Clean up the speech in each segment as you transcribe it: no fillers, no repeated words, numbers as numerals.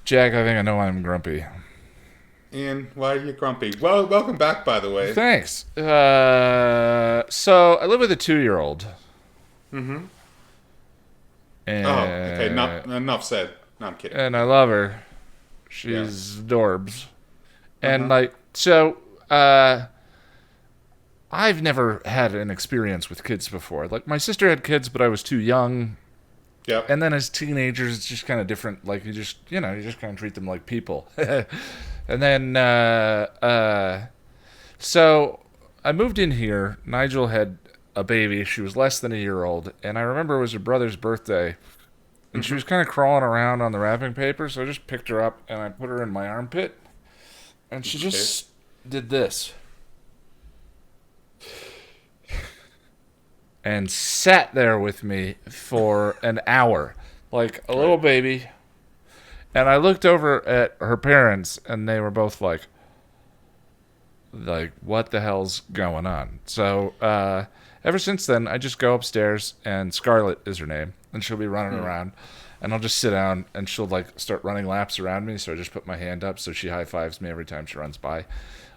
Jack, I think I know why I'm grumpy. Ian, why are you grumpy? Well, welcome back, by the way. Thanks. So I live with a 2-year-old, Mm-hmm. Oh, okay. and Enough said. No, I'm kidding. I love her. Yeah. She's adorbs, and Uh-huh. like so. Uh, I've never had an experience with kids before. Like my sister had kids, but I was too young. Yep. And then as teenagers, it's just kind of different. Like you just kind of treat them like people. And then, so I moved in here. Nigel had a baby. She was less than a year old. And I remember it was her brother's birthday. And she Mm-hmm. was kind of crawling around on the wrapping paper. So I just picked her up and I put her in my armpit. And she Okay. just did this. And sat there with me for an hour. Like a little Right. baby. And I looked over at her parents, and they were both like, what the hell's going on? So, ever since then, I just go upstairs, and Scarlett is her name, and she'll be running Hmm. around, and I'll just sit down, and she'll like start running laps around me. So I just put my hand up, so she high fives me every time she runs by,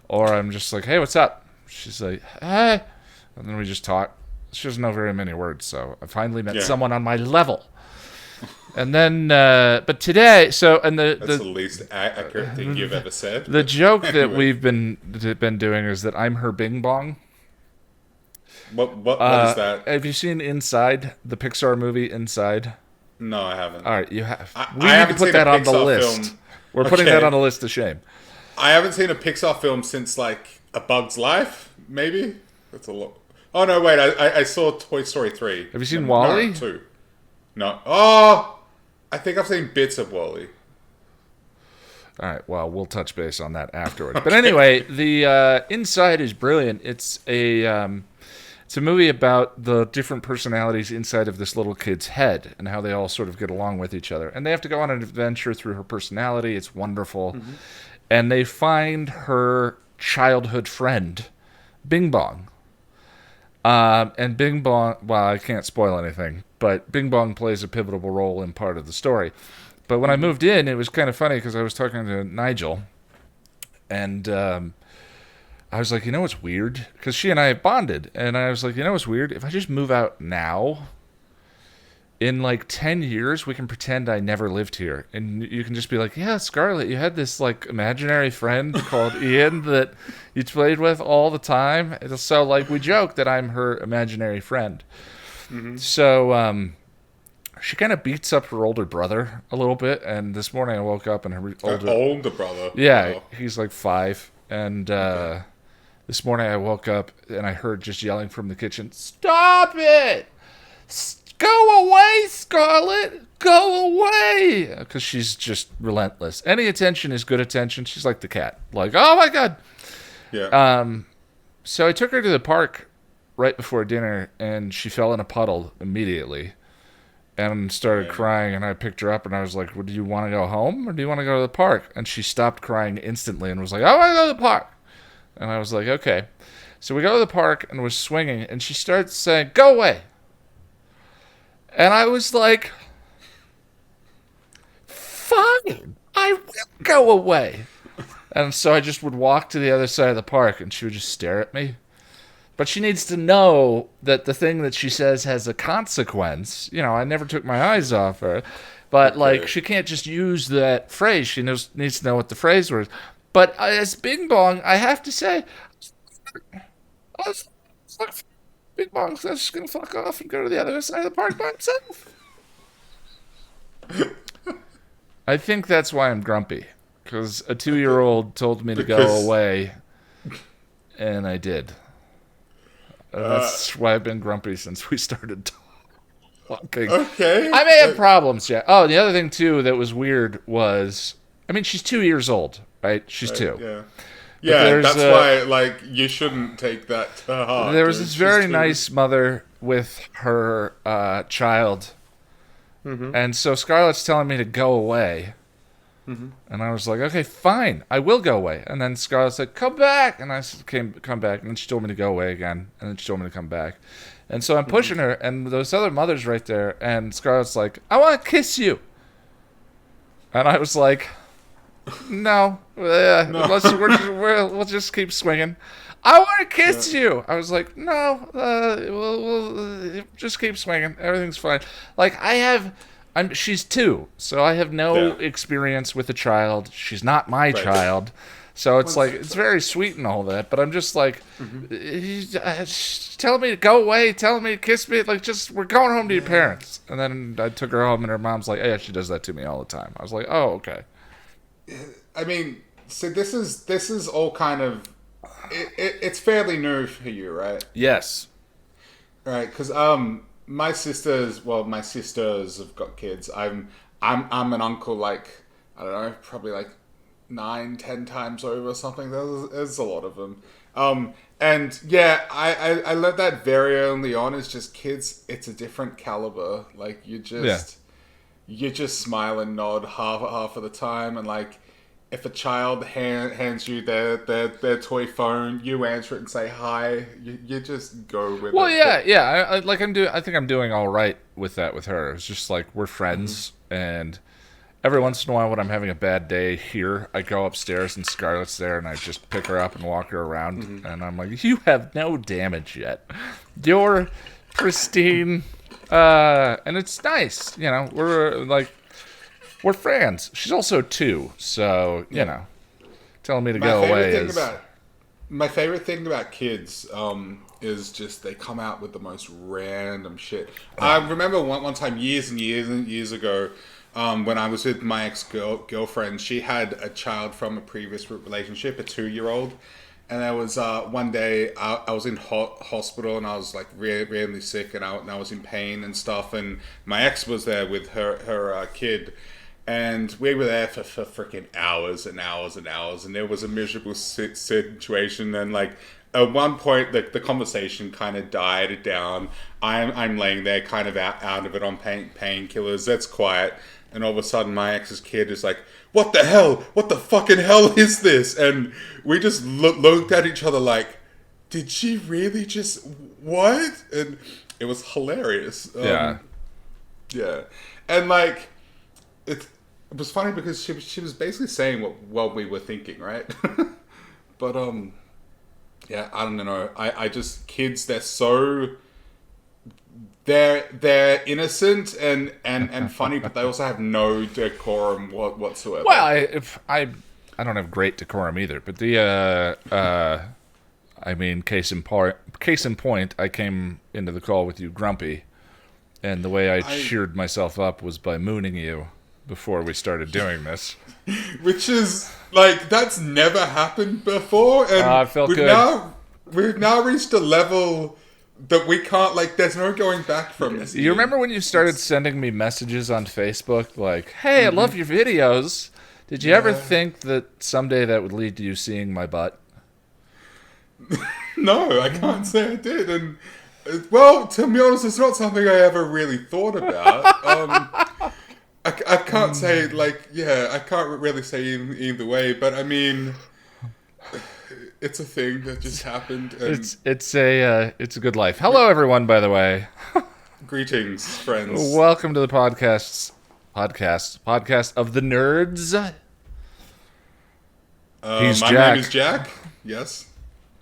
or I'm just like, hey, what's up? She's like, hey, and then we just talk. She doesn't know very many words, so I finally met Yeah. someone on my level. And then, but today, so and That's the least accurate thing you've ever said. the But joke that anyway, we've been doing is that I'm her Bing Bong. what is that? Have you seen Inside, the Pixar movie Inside? No, I haven't. All right, you have. We I need to haven't put seen a that on the Pixar list. film. We're putting that on Okay. the list of shame. I haven't seen a Pixar film since like A Bug's Life. Maybe that's a lot. Oh no, wait. I saw Toy Story 3. Have you seen No, Wall-E? 2. No. Oh, I think I've seen bits of Wall-E. All right, well, we'll touch base on that afterwards. But anyway, the Inside is brilliant. It's a movie about the different personalities inside of this little kid's head and how they all sort of get along with each other. And they have to go on an adventure through her personality. It's wonderful. And they find her childhood friend, Bing Bong. And Bing Bong, well, I can't spoil anything, but Bing Bong plays a pivotal role in part of the story. But when I moved in, it was kind of funny because I was talking to Nigel, and I was like, you know what's weird? Because she and I have bonded, and I was like, you know what's weird? If I just move out now, in like 10 years, we can pretend I never lived here. And you can just be like, yeah, Scarlett, you had this like imaginary friend called Ian that you played with all the time. And so like we joke that I'm her imaginary friend. So she kind of beats up her older brother a little bit. And this morning I woke up and her older, Older brother. yeah, Oh, he's like 5. And this morning I woke up and I heard just yelling from the kitchen, stop it! Go away, Scarlett! Go away! Because she's just relentless. Any attention is good attention. She's like the cat. Like, oh my God. yeah. So I took her to the park right before dinner, and she fell in a puddle immediately and started Right. crying. And I picked her up, and I was like, well, do you want to go home or do you want to go to the park? And she stopped crying instantly and was like, I want to go to the park. And I was like, okay. So we go to the park and we're swinging, and she starts saying, go away. And I was like, fine, I will go away. And so I just would walk to the other side of the park and she would just stare at me. But she needs to know that the thing that she says has a consequence. You know, I never took my eyes off her. But, like, Okay. she can't just use that phrase. She needs to know what the phrase was. But as Bing Bong, I have to say, I was like, Bing Bong's just going to fuck off and go to the other side of the park by himself. I think that's why I'm grumpy. Because a 2-year-old told me to go Because away, and I did. And uh, that's why I've been grumpy since we started talking. okay. I may have problems, yeah. Oh, the other thing, too, that was weird was, I mean, she's 2 years old, right? She's 2. Yeah. But Yeah, there's, that's why like you shouldn't take that to heart. there was dude. this She's very too- nice mother with her child. And so Scarlett's telling me to go away. And I was like, okay, fine, I will go away. And then Scarlett said, come back. And I said, come back. And then she told me to go away again. And then she told me to come back. And so I'm pushing her, and those other mothers right there. And Scarlett's like, I want to kiss you. And I was like, No, No. we'll just keep swinging. I want to kiss you. I was like, no, we'll just keep swinging. Everything's fine. Like she's 2, so I have no Yeah. experience with a child. She's not my Right. child, so it's like Once, it's very sweet and all that. But I'm just like, telling me to go away, telling me to kiss me. Like, just we're going home to your yeah. parents. And then I took her home, and her mom's like, yeah, she does that to me all the time. I was like, oh, okay. I mean, so this is all kind of it's fairly new for you, right? Yes. Right, because my sisters have got kids. I'm an uncle, like, I don't know, probably like 9, 10 times over or something. There's a lot of them. And yeah, I learned that very early on. Is just kids. It's a different caliber. Like, Yeah. you just smile and nod half of the time, and like, if a child hands you their toy phone, you answer it and say hi. You just go with Well, it. yeah, yeah. I think I'm doing all right with that with her. It's just like we're friends, and every once in a while, when I'm having a bad day here, I go upstairs and Scarlett's there, and I just pick her up and walk her around, and I'm like, "You have no damage yet. You're pristine." And it's nice, we're friends. She's also 2, so telling me to My go favorite away thing is about my favorite thing about kids is just they come out with the most random shit. I remember one time years and years and years ago, when I was with my girlfriend. She had a child from a previous relationship, a 2-year-old. And there was one day I was in hospital, and I was like really sick, and I was in pain and stuff. And my ex was there with her kid, and we were there for freaking hours and hours and hours. And there was a miserable situation. And like, at one point, the conversation kind of died down. I'm laying there kind of out of it on painkillers. That's quiet. And all of a sudden, my ex's kid is like, "What the hell? What the fucking hell is this?" And we just looked at each other like, "Did she really just what?" And it was hilarious. yeah. Yeah, and like, it was funny because she was basically saying what we were thinking, right? But yeah, I don't know. I just, kids, they're innocent and funny, but they also have no decorum whatsoever. Well, I don't have great decorum either, but I mean, case in point, I came into the call with you grumpy, and the way I cheered myself up was by mooning you before we started doing this. Which is like, that's never happened before, and I felt we've good. now reached a level that we can't, like, there's no going back from this. You remember when you started sending me messages on Facebook like, "Hey, I love your videos." Did you ever think that someday that would lead to you seeing my butt? No, I can't say I did. And well, to be honest, it's not something I ever really thought about. I can't say, like, yeah, I can't really say either way, but I mean, it's a thing that just happened. And It's a good life. Hello, everyone. By the way, greetings, friends. welcome to the podcast of the nerds. He's My Jack. name is Jack. Yes,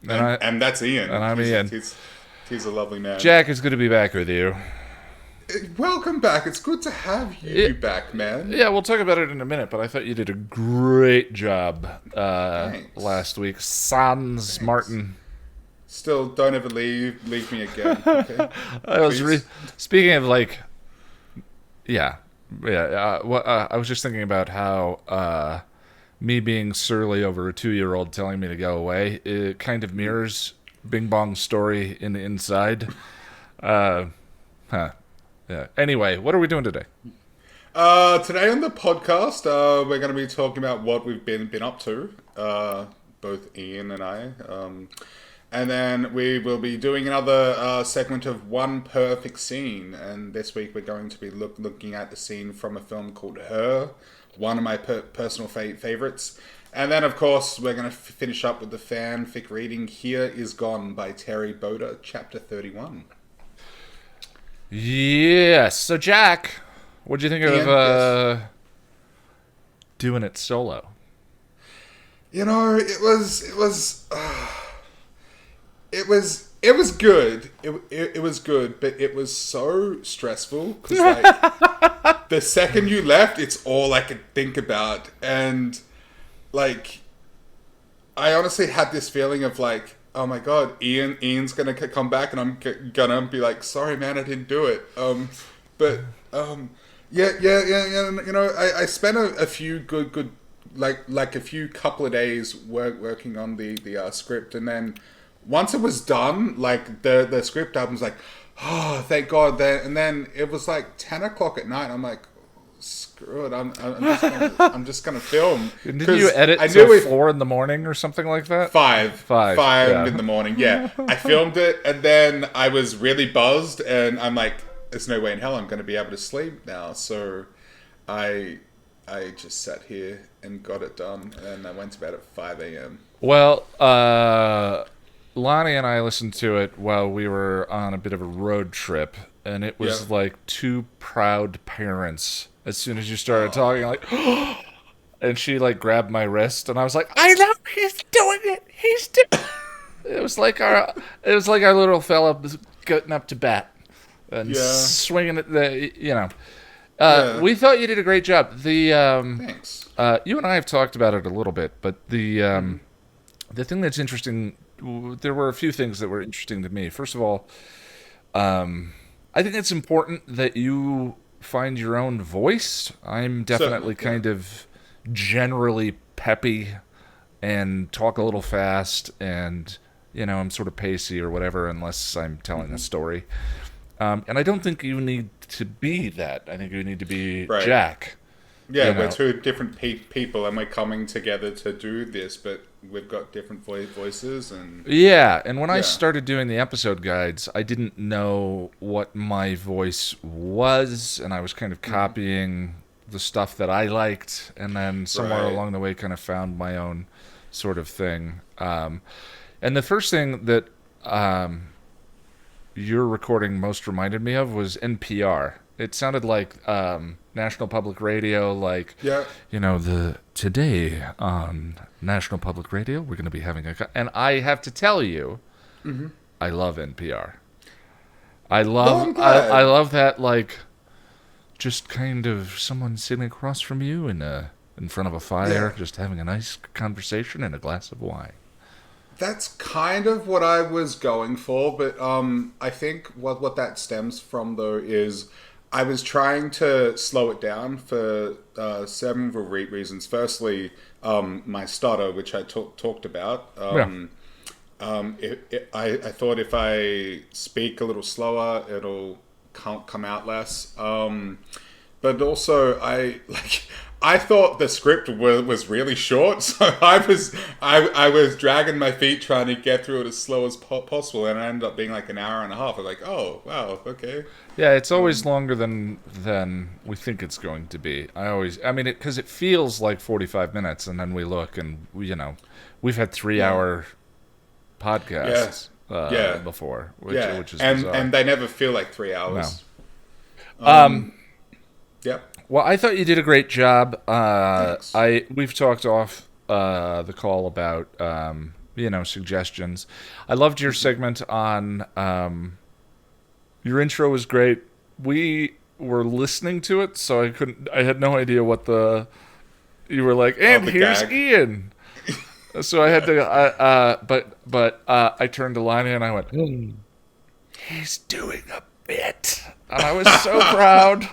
and that's Ian. And I'm he's, Ian. He's a lovely man. Jack is good to be back with you. Welcome back. It's good to have you back, man. Yeah, we'll talk about it in a minute, but I thought you did a great job last week. Sans Martin. Still, don't ever leave me again. Okay? I was speaking of, like, yeah. I was just thinking about how me being surly over a 2-year-old telling me to go away, it kind of mirrors Bing Bong's story in the inside. Yeah. Anyway, what are we doing today? Today on the podcast, we're going to be talking about what we've been up to, both Ian and I. And then we will be doing another segment of One Perfect Scene. And this week we're going to be looking at the scene from a film called Her, one of my personal favorites. And then, of course, we're going to finish up with the fanfic reading Here Is Gone by Terri Botta, Chapter 31. Yes. So, Jack, what'd you think Ian, of yes. doing it solo? You know, it was good. It was good, but it was so stressful because like the second you left, it's all I could think about, and like I honestly had this feeling of like, oh my god, Ian's gonna come back, and I'm gonna be like, sorry man, I didn't do it. But yeah. You know, I spent a few good like a few couple of days working on the script, and then once it was done, like the script album was like, oh thank God. And then it was like 10 o'clock at night. I'm like, screw it. I'm just gonna film. Did you edit I till knew 4 in the morning or something like that? Five Yeah. in the morning. Yeah, I filmed it, and then I was really buzzed, and I'm like, there's no way in hell I'm gonna be able to sleep now. So I just sat here and got it done, and I went to bed at 5 a.m. Well, Lonnie and I listened to it while we were on a bit of a road trip, and it was Yeah. like two proud parents. As soon as you started talking, like, and she like grabbed my wrist, and I was like, I know he's doing it. He's doing. It was like our little fella was getting up to bat and Yeah. swinging at the, you know. Yeah. We thought you did a great job. Thanks. You and I have talked about it a little bit, but the thing that's interesting, there were a few things that were interesting to me. First of all, I think it's important that you find your own voice. I'm definitely Certainly, yeah. kind of generally peppy and talk a little fast, and I'm sort of pacey or whatever, unless I'm telling a story. And I don't think you need to be that. I think you need to be Right. Jack. Yeah, you we're know. two different people, and we're coming together to do this, but we've got different voices, and Yeah, and when I Yeah. started doing the episode guides, I didn't know what my voice was, and I was kind of copying the stuff that I liked, and then somewhere Right. along the way kind of found my own sort of thing. And the first thing that your recording most reminded me of was NPR. It sounded like National Public Radio, like yeah, the today on National Public Radio, we're going to be having and I have to tell you, I love NPR. I love I'm glad. I love that, like, just kind of someone sitting across from you in front of a fire, Yeah. just having a nice conversation and a glass of wine. That's kind of what I was going for, but I think what that stems from though is I was trying to slow it down for several reasons. Firstly, my stutter, which I talked about. I thought if I speak a little slower, it'll come out less. But also, I thought the script was really short, so I was dragging my feet trying to get through it as slow as possible, and it ended up being like an hour and a half. I was like, oh wow, okay. Yeah, it's always longer than we think it's going to be. I mean, because it feels like 45 minutes, and then we look, and we've had 3-hour podcasts Yeah. before, Yeah, which is and bizarre. they never feel like 3 hours. Yep. Well, I thought you did a great job. Thanks. We've talked off the call about suggestions. I loved your segment on your intro was great. We were listening to it, so I had no idea what you were like. And the here's gag. Ian. So I had to. But I turned to Lonnie and I went, he's doing a bit, and I was so proud.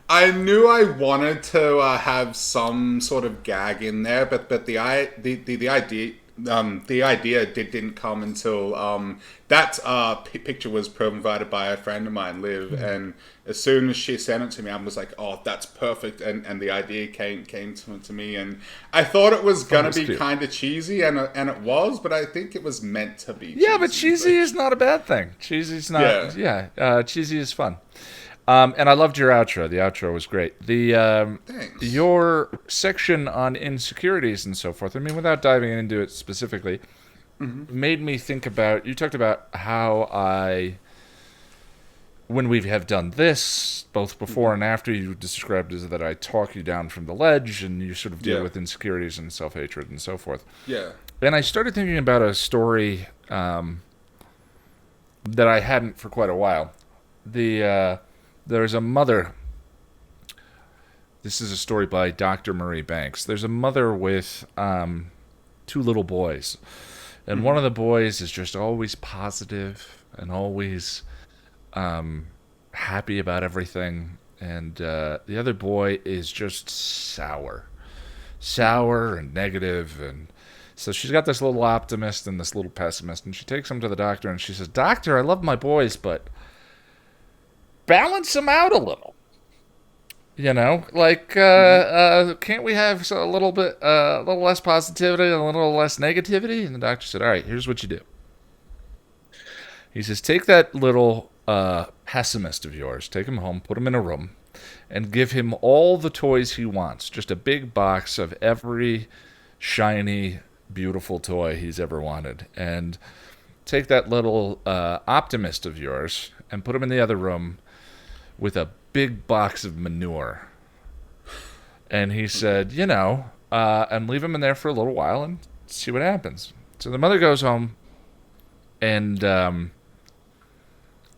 I knew I wanted to have some sort of gag in there, but the idea didn't come until that picture was provided by a friend of mine, Liv, and as soon as she sent it to me, I was like, oh, that's perfect, and the idea came to me, and I thought it was gonna be cute. kind of cheesy, and it was, but I think it was meant to be. Yeah, but cheesy is not a bad thing. Cheesy's not. Yeah, cheesy is fun. And I loved your outro. The outro was great. Thanks. Your section on insecurities and so forth, I mean, without diving into it specifically, made me think about, you talked about how I when we have done this, both before and after, you described as that I talk you down from the ledge and you sort of deal Yeah. with insecurities and self-hatred and so forth. Yeah. And I started thinking about a story that I hadn't for quite a while. There's a mother. This is a story by Dr. Marie Banks. There's a mother with two little boys. And one of the boys is just always positive and always happy about everything. And the other boy is just sour and negative. And so she's got this little optimist and this little pessimist. And she takes him to the doctor and she says, "Doctor, I love my boys, but balance them out a little. Can't we have a little less positivity and a little less negativity?" And the doctor said, "All right, here's what you do." He says, "Take that little pessimist of yours, take him home, put him in a room, and give him all the toys he wants. Just a big box of every shiny, beautiful toy he's ever wanted. And take that little optimist of yours and put him in the other room with a big box of manure." And he said, and leave him in there for a little while and see what happens. So the mother goes home and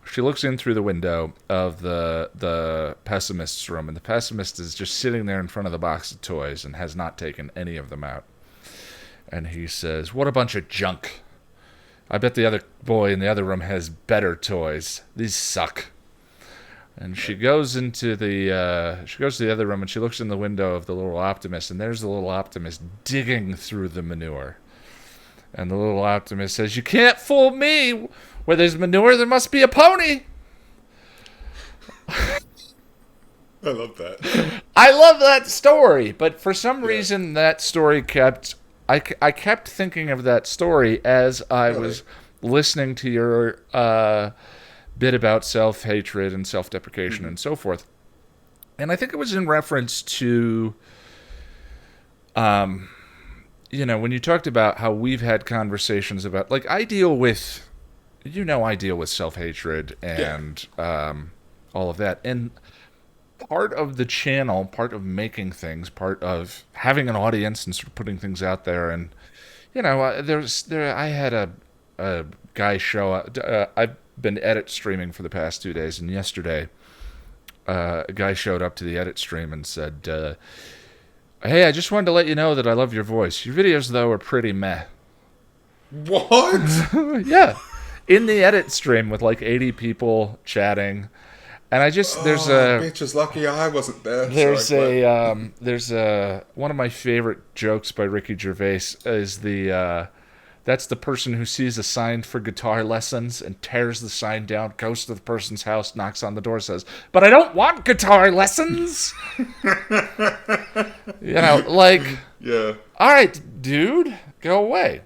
she looks in through the window of the pessimist's room, and the pessimist is just sitting there in front of the box of toys and has not taken any of them out. And he says, "What a bunch of junk. I bet the other boy in the other room has better toys. These suck." And she goes to the other room and she looks in the window of the little optimist, and there's the little optimist digging through the manure. And the little optimist says, "You can't fool me. Where there's manure, there must be a pony." I love that. I love that story, but for some reason that story I kept thinking of that story as I was listening to your bit about self-hatred and self-deprecation and so forth. And I think it was in reference to, when you talked about how we've had conversations about, like, I deal with self-hatred and all of that. And part of the channel, part of making things, part of having an audience and sort of putting things out there. And, I had a guy show up. I've been edit streaming for the past 2 days, and yesterday a guy showed up to the edit stream and said, "Hey, I just wanted to let you know that I love your voice. Your videos, though, are pretty meh." What? Yeah. In the edit stream with like 80 people chatting. And Bitch is lucky I wasn't there. There's one of my favorite jokes by Ricky Gervais is that's the person who sees a sign for guitar lessons and tears the sign down, goes to the person's house, knocks on the door, says, "But I don't want guitar lessons." Yeah. All right, dude, go away.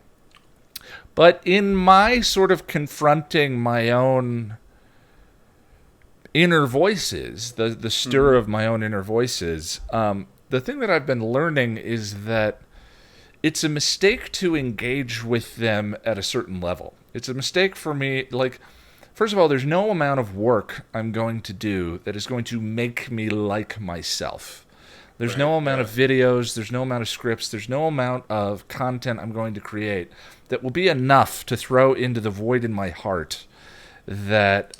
But in my sort of confronting my own inner voices, the stir of my own inner voices, the thing that I've been learning is that it's a mistake to engage with them at a certain level. It's a mistake for me, like, first of all, there's no amount of work I'm going to do that is going to make me like myself. There's no amount of videos, there's no amount of scripts, there's no amount of content I'm going to create that will be enough to throw into the void in my heart that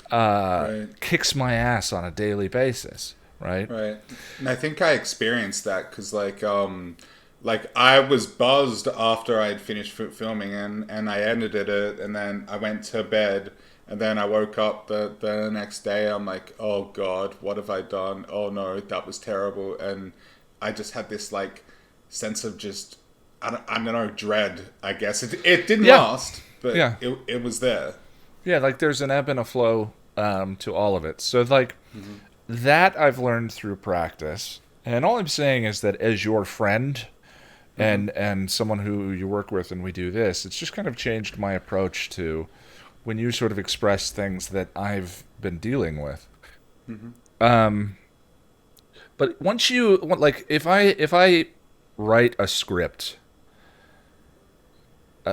kicks my ass on a daily basis, right? Right. And I think I experienced that because, I was buzzed after I had finished filming and I edited it, and then I went to bed, and then I woke up the next day. I'm like, oh God, what have I done? Oh no, that was terrible. And I just had this sense of just, I don't know, dread, I guess. It didn't last, but it was there. Yeah, there's an ebb and a flow to all of it. So that I've learned through practice. And all I'm saying is that as your friend and someone who you work with and we do this, it's just kind of changed my approach to when you sort of express things that I've been dealing with. But once if I write a script,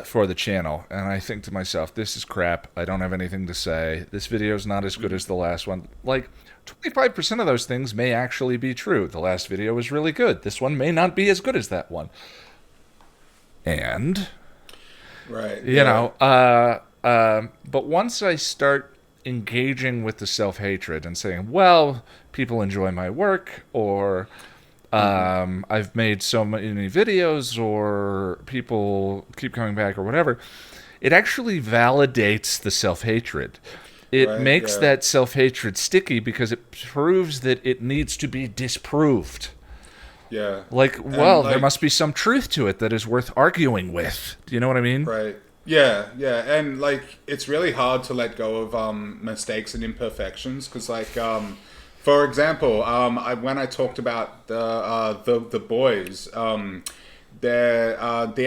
for the channel, and I think to myself, this is crap. I don't have anything to say. This video is not as good as the last one. Like, 25% of those things may actually be true. The last video was really good. This one may not be as good as that one. And, Right. you know, but once I start engaging with the self-hatred and saying, well, people enjoy my work, or I've made so many videos, or people keep coming back, or whatever, it actually validates the self-hatred. It makes that self-hatred sticky because it proves that it needs to be disproved. Yeah. Like, well, there must be some truth to it that is worth arguing with. Do you know what I mean? Right. Yeah, yeah, and like it's really hard to let go of mistakes and imperfections because, like, for example, when I talked about the boys, the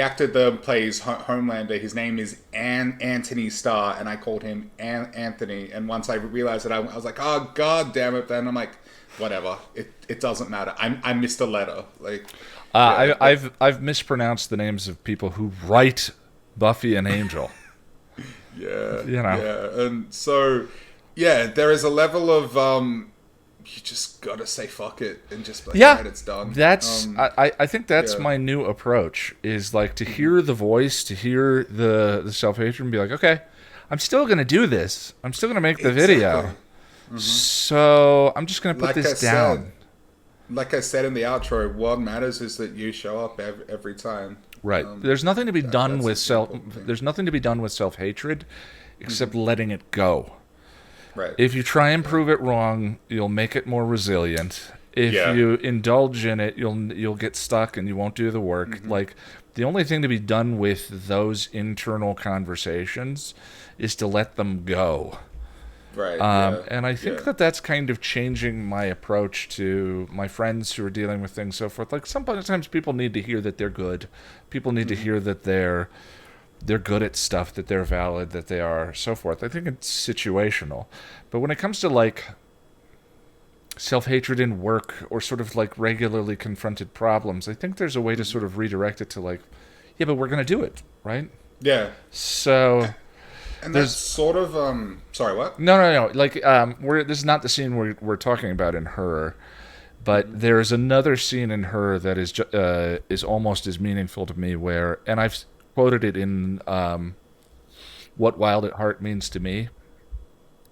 actor that plays Homelander, his name is Anthony Starr, and I called him Anthony. And once I realized that, I was like, oh god damn it! Then I'm like, whatever, it doesn't matter. I missed a letter. Like, I've mispronounced the names of people who write Buffy and Angel. Yeah, you know. Yeah, and so yeah, there is a level of you just gotta say fuck it and just be like, right, it's done. That's I think that's my new approach, is like to hear the voice, to hear the self-hatred, and be like, okay, I'm still gonna do this. I'm still gonna make the video. So I'm just gonna put this down. Like I said in the outro, what matters is that you show up every time. Right. There's nothing to be done with There's nothing to be done with self-hatred, except letting it go. Right. If you try and prove it wrong, you'll make it more resilient. If you indulge in it, you'll get stuck and you won't do the work. Like, the only thing to be done with those internal conversations is to let them go. Right. And I think that that's kind of changing my approach to my friends who are dealing with things, so forth. Like, sometimes people need to hear that they're good. People need to hear that they're good at stuff, that they're valid, that they are, so forth. I think it's situational. But when it comes to, like, self-hatred in work or sort of, like, regularly confronted problems, I think there's a way to sort of redirect it to, like, yeah, but we're going to do it, right? Yeah. So... And there's sort of sorry, what? No. Like, this is not the scene we're talking about in Her, but there's another scene in Her that is almost as meaningful to me, where, and I've quoted it in What Wild at Heart Means to Me,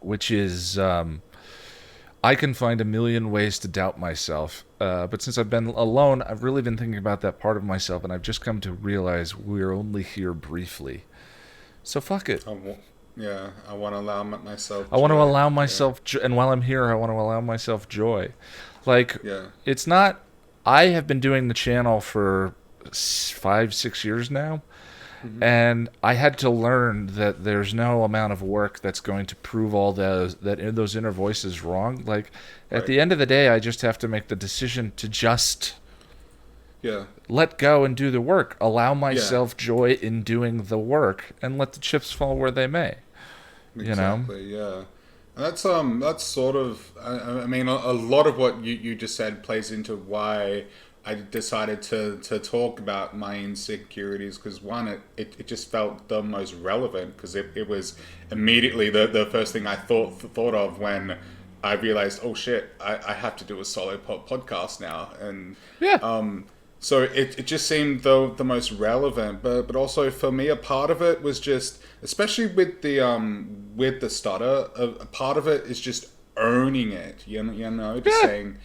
which is, I can find a million ways to doubt myself, but since I've been alone, I've really been thinking about that part of myself, and I've just come to realize we're only here briefly. So fuck it. I want to allow myself. I want to allow myself, and while I'm here, I want to allow myself joy. Like, it's not. I have been doing the channel for 5-6 years now, and I had to learn that there's no amount of work that's going to prove all those inner voices wrong. Like, at the end of the day, I just have to make the decision to just. Let go and do the work. Allow myself joy in doing the work, and let the chips fall where they may. Exactly. You know? Yeah. And that's sort of. I mean, a lot of what you just said plays into why I decided to talk about my insecurities, because one, it just felt the most relevant, because it was immediately the first thing I thought of when I realized, oh shit, I have to do a solo podcast now, and so it just seemed the most relevant, but also for me, a part of it was just, especially with the stutter, a part of it is just owning it, you know, just saying,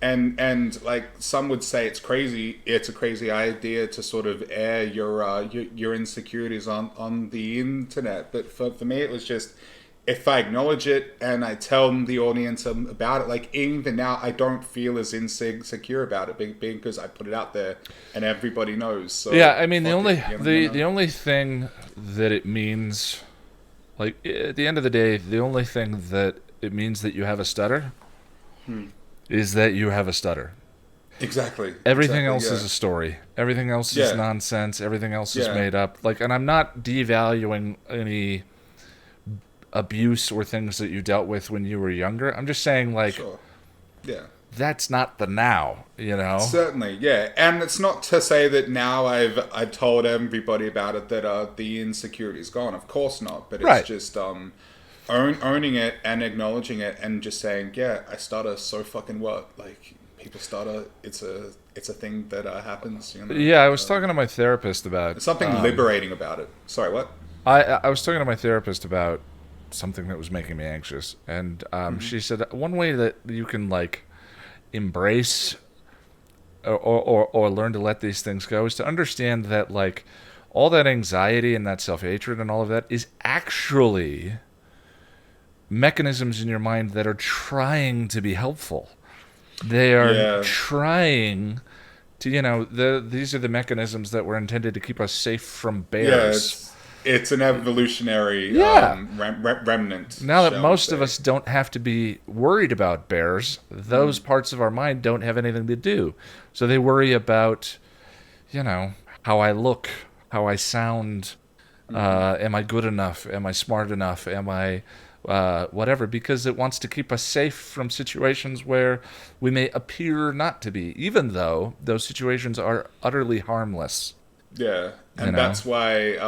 and like some would say it's a crazy idea to sort of air your insecurities on the internet, but for me it was just, if I acknowledge it and I tell the audience about it, like even now, I don't feel as insecure about it because I put it out there and everybody knows. So yeah, I mean, the only thing that it means, like, at the end of the day, the only thing that it means that you have a stutter is that you have a stutter. Exactly. Everything else is a story. Everything else is nonsense. Everything else is made up. Like, and I'm not devaluing any abuse or things that you dealt with when you were younger. I'm just saying, like, that's not the now, you know? Certainly, yeah, and it's not to say that now I've told everybody about it that the insecurity is gone. Of course not, but it's Right. just owning it and acknowledging it and just saying, yeah, I stutter. So fucking what? Like people stutter. It's a thing that happens. You know. Yeah, I was talking to my therapist about... There's something liberating about it. Sorry, what? I was talking to my therapist about something that was making me anxious, and she said one way that you can, like, embrace or learn to let these things go is to understand that, like, all that anxiety and that self-hatred and all of that is actually mechanisms in your mind that are trying to be helpful. They are trying to, these are the mechanisms that were intended to keep us safe from bears. Yeah, it's an evolutionary remnant. Now that most of us don't have to be worried about bears, those parts of our mind don't have anything to do. So they worry about, how I look, how I sound, am I good enough, am I smart enough, am I whatever, because it wants to keep us safe from situations where we may appear not to be, even though those situations are utterly harmless. Yeah, and that's why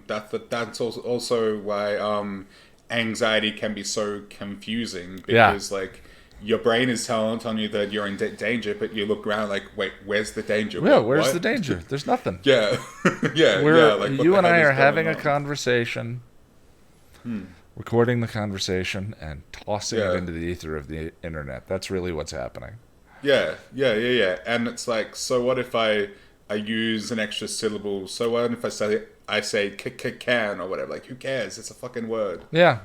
that's also why anxiety can be so confusing, because like your brain is telling you that you're in danger, but you look around like, wait, where's the danger? Yeah, where's the danger? There's nothing. Yeah, like, you and I are having a conversation, recording the conversation and tossing it into the ether of the internet. That's really what's happening. Yeah. And it's like, so what if I use an extra syllable? So what if I say can or whatever? Like, who cares? It's a fucking word. Yeah.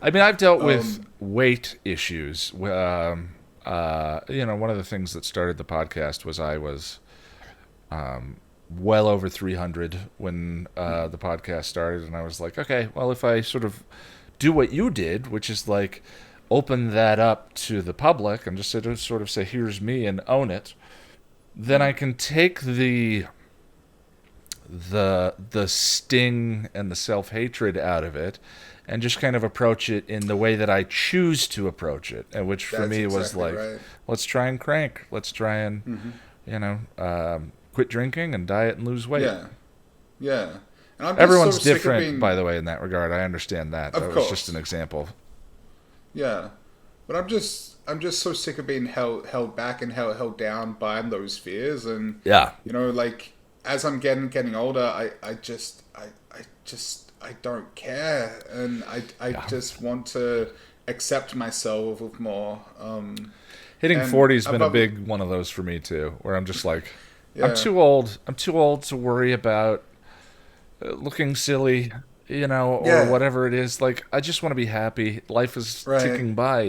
I mean, I've dealt with weight issues. One of the things that started the podcast was I was well over 300 when the podcast started, and I was like, okay, well, if I sort of do what you did, which is like open that up to the public and just sort of say, here's me, and own it, then I can take the sting and the self-hatred out of it and just kind of approach it in the way that I choose to approach it, and which for me was like, let's try and crank. Let's try and, quit drinking and diet and lose weight. Yeah. And I'm Everyone's different, by the way, in that regard. I understand that. Of That course. was just an example. Yeah. But I'm just so sick of being held back and held down by those fears, and like as I'm getting older, I don't care, and I just want to accept myself with more. Hitting 40 has been a big one of those for me too, where I'm just like, I'm too old to worry about looking silly, or whatever it is. Like, I just want to be happy. Life is ticking by,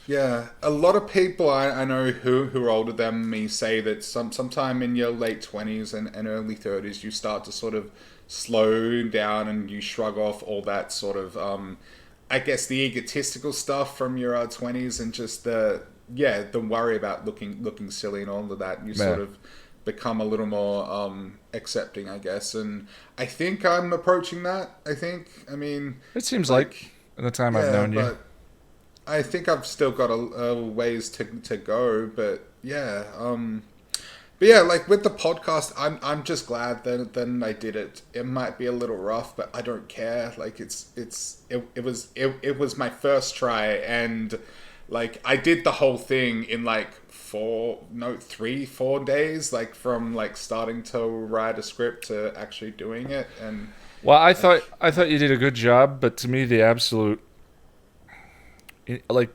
Yeah, a lot of people I know who are older than me say that sometime in your late 20s and early 30s you start to sort of slow down and you shrug off all that sort of, I guess, the egotistical stuff from your 20s, and just the worry about looking silly and all of that. You sort of become a little more accepting, I guess, and I think I'm approaching that. I mean, it seems like in the time I've known you. I think I've still got a ways to go, but like with the podcast, I'm just glad that I did it. It might be a little rough, but I don't care. Like it was my first try, and like I did the whole thing in like 4 days, like from like starting to write a script to actually doing it. And well, I thought you did a good job, but to me, the absolute, like,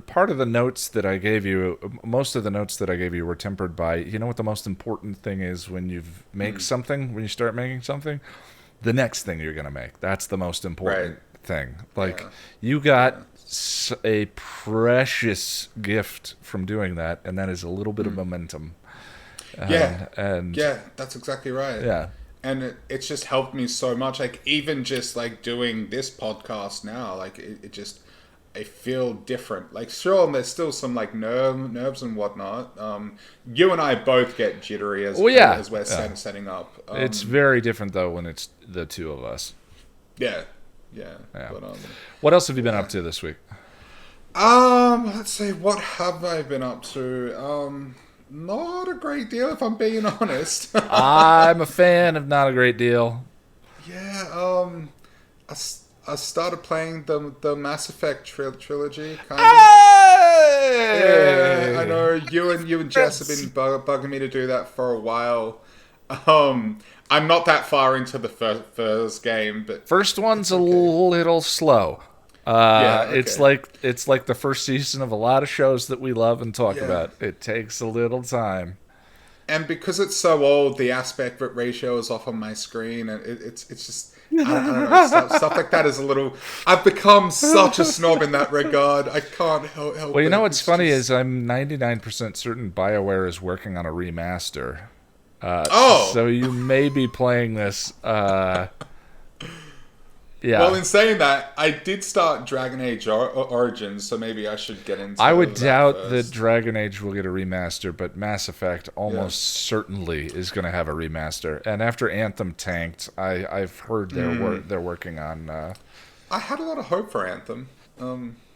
part of the notes that I gave you, most of the notes that I gave you were tempered by, what the most important thing is when you make something, when you start making something, the next thing you're going to make. That's the most important thing. Like, you got a precious gift from doing that, and that is a little bit of momentum. And that's exactly right. Yeah. And it's just helped me so much. Like, even just like doing this podcast now, like it just, I feel different. Like, sure, there's still some like nerves and whatnot. You and I both get jittery as we're setting up. It's very different though when it's the two of us. Yeah. But, what else have you been up to this week? Let's see, what have I been up to? Not a great deal, if I'm being honest. I'm a fan of Not a Great Deal. Yeah, I started playing the Mass Effect trilogy, kind of. Yeah, I Hey! know you and Jess have That's been bugging me to do that for a while. Um, I'm not that far into the first game, but first one's it's a okay. little slow. Yeah, okay. It's like the first season of a lot of shows that we love and talk Yeah. about. It takes a little time. And because it's so old, the aspect ratio is off on my screen, and it's just I don't know, stuff like that is a little. I've become such a snob in that regard. I can't Well, help you know it. what's It's funny is just I'm 99% certain BioWare is working on a remaster. oh So you may be playing this. well. Yeah, In saying that, I did start Dragon Age Origins, so maybe I should get I would into that doubt that first. Dragon Age will get a remaster, but Mass Effect Yeah. almost certainly is going to have a remaster. And after Anthem tanked, I've heard they're working on. I had a lot of hope for Anthem.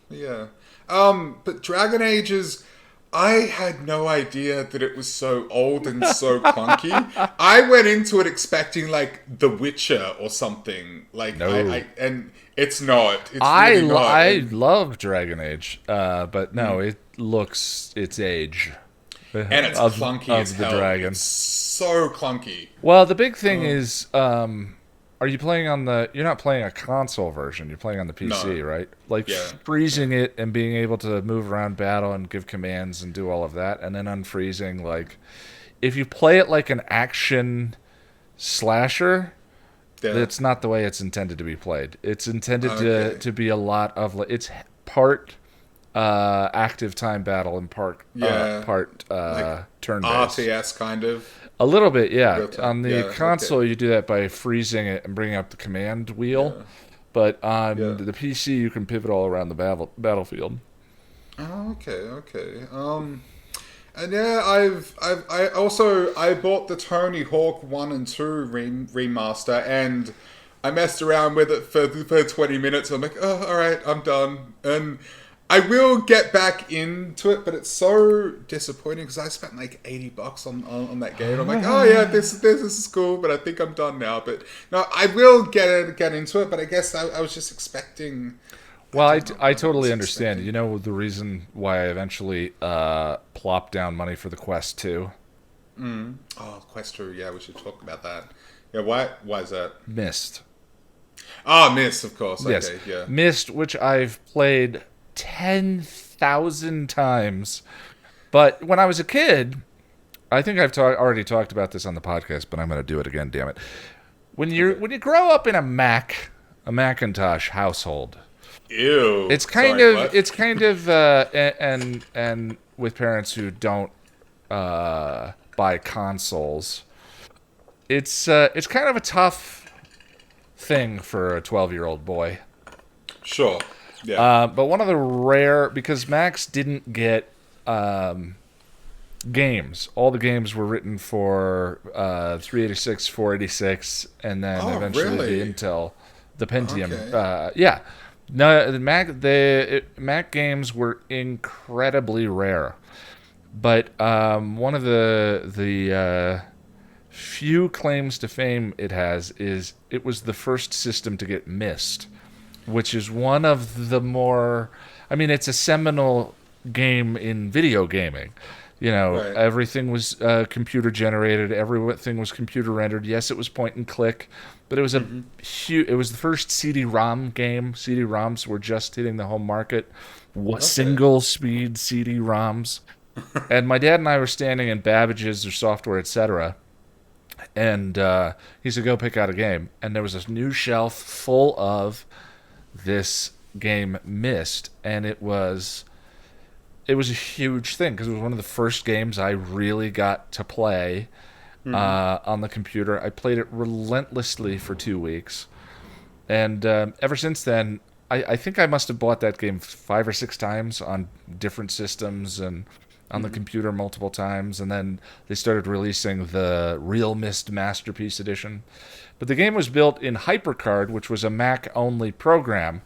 Yeah. But Dragon Ages, I had no idea that it was so old and so clunky. I went into it expecting like The Witcher or something. Like No, and it's not. It's really not. I And love Dragon Age, but no, mm, it looks its age and it's clunky as of the hell. It's dragon. so clunky. Well, the big thing Um, is, are you playing on the? You're not playing a console version. You're playing on the no. PC, right? Like Yeah. freezing it and being able to move around battle and give commands and do all of that, and then unfreezing. Like, if you play it like an action slasher, Yeah. that's not the way it's intended to be played. It's intended Okay. to be a lot of. It's part active time battle and Yeah. part Like turn based. RTS kind of A little bit, yeah. real time. On the Yeah. Okay. console, you do that by freezing it and bringing up the command wheel. Yeah. But on Yeah. the PC, you can pivot all around the battlefield. Oh, okay, okay. And yeah, I also I bought the Tony Hawk 1 and 2 remaster, and I messed around with it for 20 minutes. I'm like, oh, all right, I'm done, and I will get back into it, but it's so disappointing because I spent like $80 on that game. I'm like, oh yeah, this is cool, but I think I'm done now. But no, I will get into it, but I guess I was just expecting. I Well, don't know I what I was totally understand. expecting. You know the reason why I eventually plopped down money for the Quest 2? Oh, Quest 2, yeah, we should talk about that. Yeah, why is that? Mist. Oh, Miss, of course. Yes. Okay, yeah. Mist, which I've played 10,000 times. But when I was a kid, I think I've already talked about this on the podcast, but I'm going to do it again, damn it. Okay. When you grow up in a Macintosh household, Ew. Sorry, what? it's kind of and with parents who don't buy consoles, it's kind of a tough thing for a 12-year-old boy. Sure. Yeah. But one of the rare, because Max didn't get games. All the games were written for 386, 486, and then Oh, eventually the really? Intel, the Pentium. Okay. Yeah, no, the Mac games were incredibly rare. But one of the few claims to fame it has is it was the first system to get missed, which is one of the more. I mean, it's a seminal game in video gaming. You know, Right. everything was computer generated. Everything was computer rendered. Yes, it was point and click, but it was a huge. It was the first CD-ROM game. CD-ROMs were just hitting the home market. Okay. Single speed CD-ROMs. And my dad and I were standing in Babbage's or Software, etc. And he said, "Go pick out a game." And there was this new shelf full of this game Mist, and it was a huge thing because it was one of the first games I really got to play on the computer. I played it relentlessly for 2 weeks, and ever since then, I think I must have bought that game 5 or 6 times on different systems and on the computer multiple times. And then they started releasing the Real Mist Masterpiece Edition. But the game was built in HyperCard, which was a Mac only program,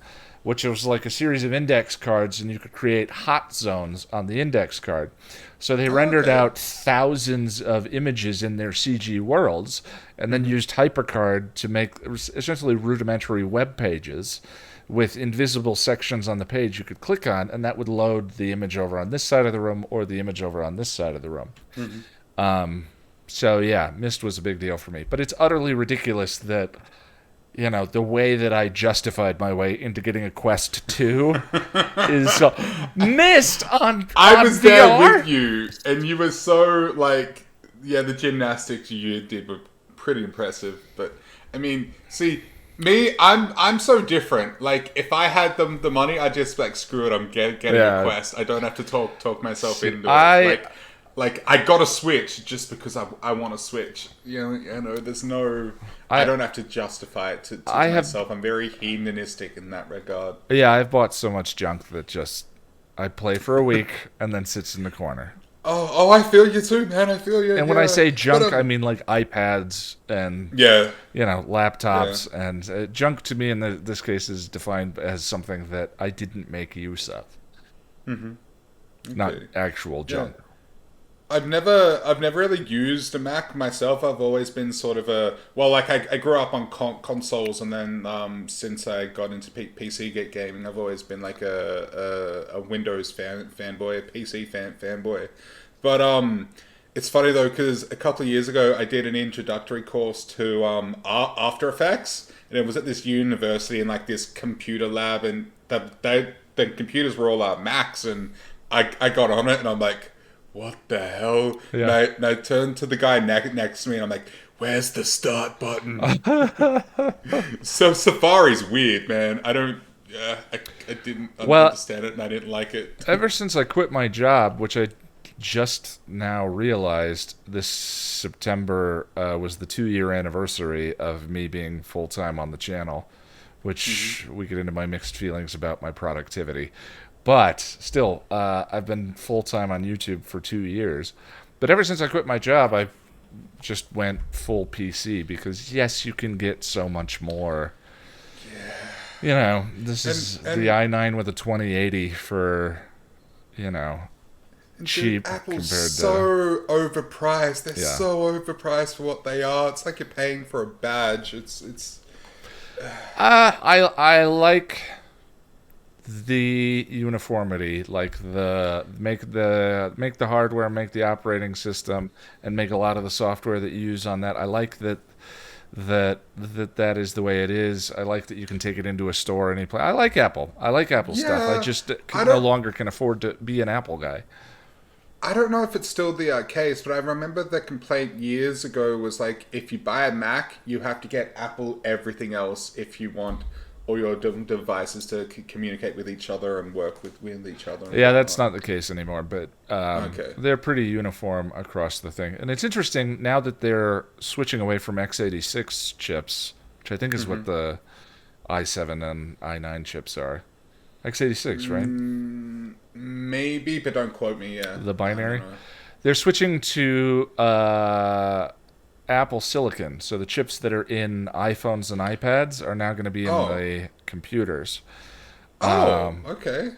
which was like a series of index cards, and you could create hot zones on the index card. So they rendered out thousands of images in their CG worlds, and then used HyperCard to make essentially rudimentary web pages with invisible sections on the page you could click on, and that would load the image over on this side of the room or the image over on this side of the room. So yeah, Myst was a big deal for me. But it's utterly ridiculous that, you know, the way that I justified my way into getting a Quest 2 is Myst I was VR? there with you, and you were so, like, yeah, the gymnastics you did were pretty impressive. But, I mean, see, me, I'm so different. Like, if I had the money, I'd just, like, screw it, I'm getting a Quest. I don't have to talk myself into it. Like I got a Switch just because I want to Switch. You know, there's no... I don't have to justify it to myself. I'm very hedonistic in that regard. Yeah, I've bought so much junk that just... I play for a week and then sits in the corner. Oh, I feel you too, man. I feel you. And when I say junk, I mean like iPads and you know, laptops and junk to me in this case is defined as something that I didn't make use of, not actual junk. Yeah. I've never really used a Mac myself. I've always been sort of I grew up on consoles, and then since I got into PC gaming, I've always been like a Windows fanboy, a PC fanboy. But it's funny though, because a couple of years ago I did an introductory course to After Effects, and it was at this university in like this computer lab, and the computers were all Macs, and I got on it, and I'm like, what the hell? Yeah. And I turned to the guy next to me, and I'm like, where's the start button? So Safari's weird, man. I didn't understand it, and I didn't like it. Ever since I quit my job, which I just now realized this September was the 2-year anniversary of me being full-time on the channel, which we get into my mixed feelings about my productivity. But still, I've been full-time on YouTube for 2 years. But ever since I quit my job, I just went full PC because, yes, you can get so much more. Yeah. You know, this is the i9 with a 2080 for, you know, cheap Apple's compared so overpriced. They're so overpriced for what they are. It's like you're paying for a badge. It's. I like the uniformity, like make the hardware, make the operating system, and make a lot of the software that you use on that. I like that is the way it is. I like that you can take it into a store any place. I like Apple. I like Apple stuff. I just no longer can afford to be an Apple guy. I don't know if it's still the case, but I remember the complaint years ago was like, if you buy a Mac, you have to get Apple everything else if you want all your devices to communicate with each other and work with each other. Yeah, that's not the case anymore, but they're pretty uniform across the thing. And it's interesting now that they're switching away from x86 chips, which I think is what the i7 and i9 chips are. x86, right? Maybe, but don't quote me. Yeah, the binary. They're switching to Apple Silicon, so the chips that are in iPhones and iPads are now going to be in the computers. Okay.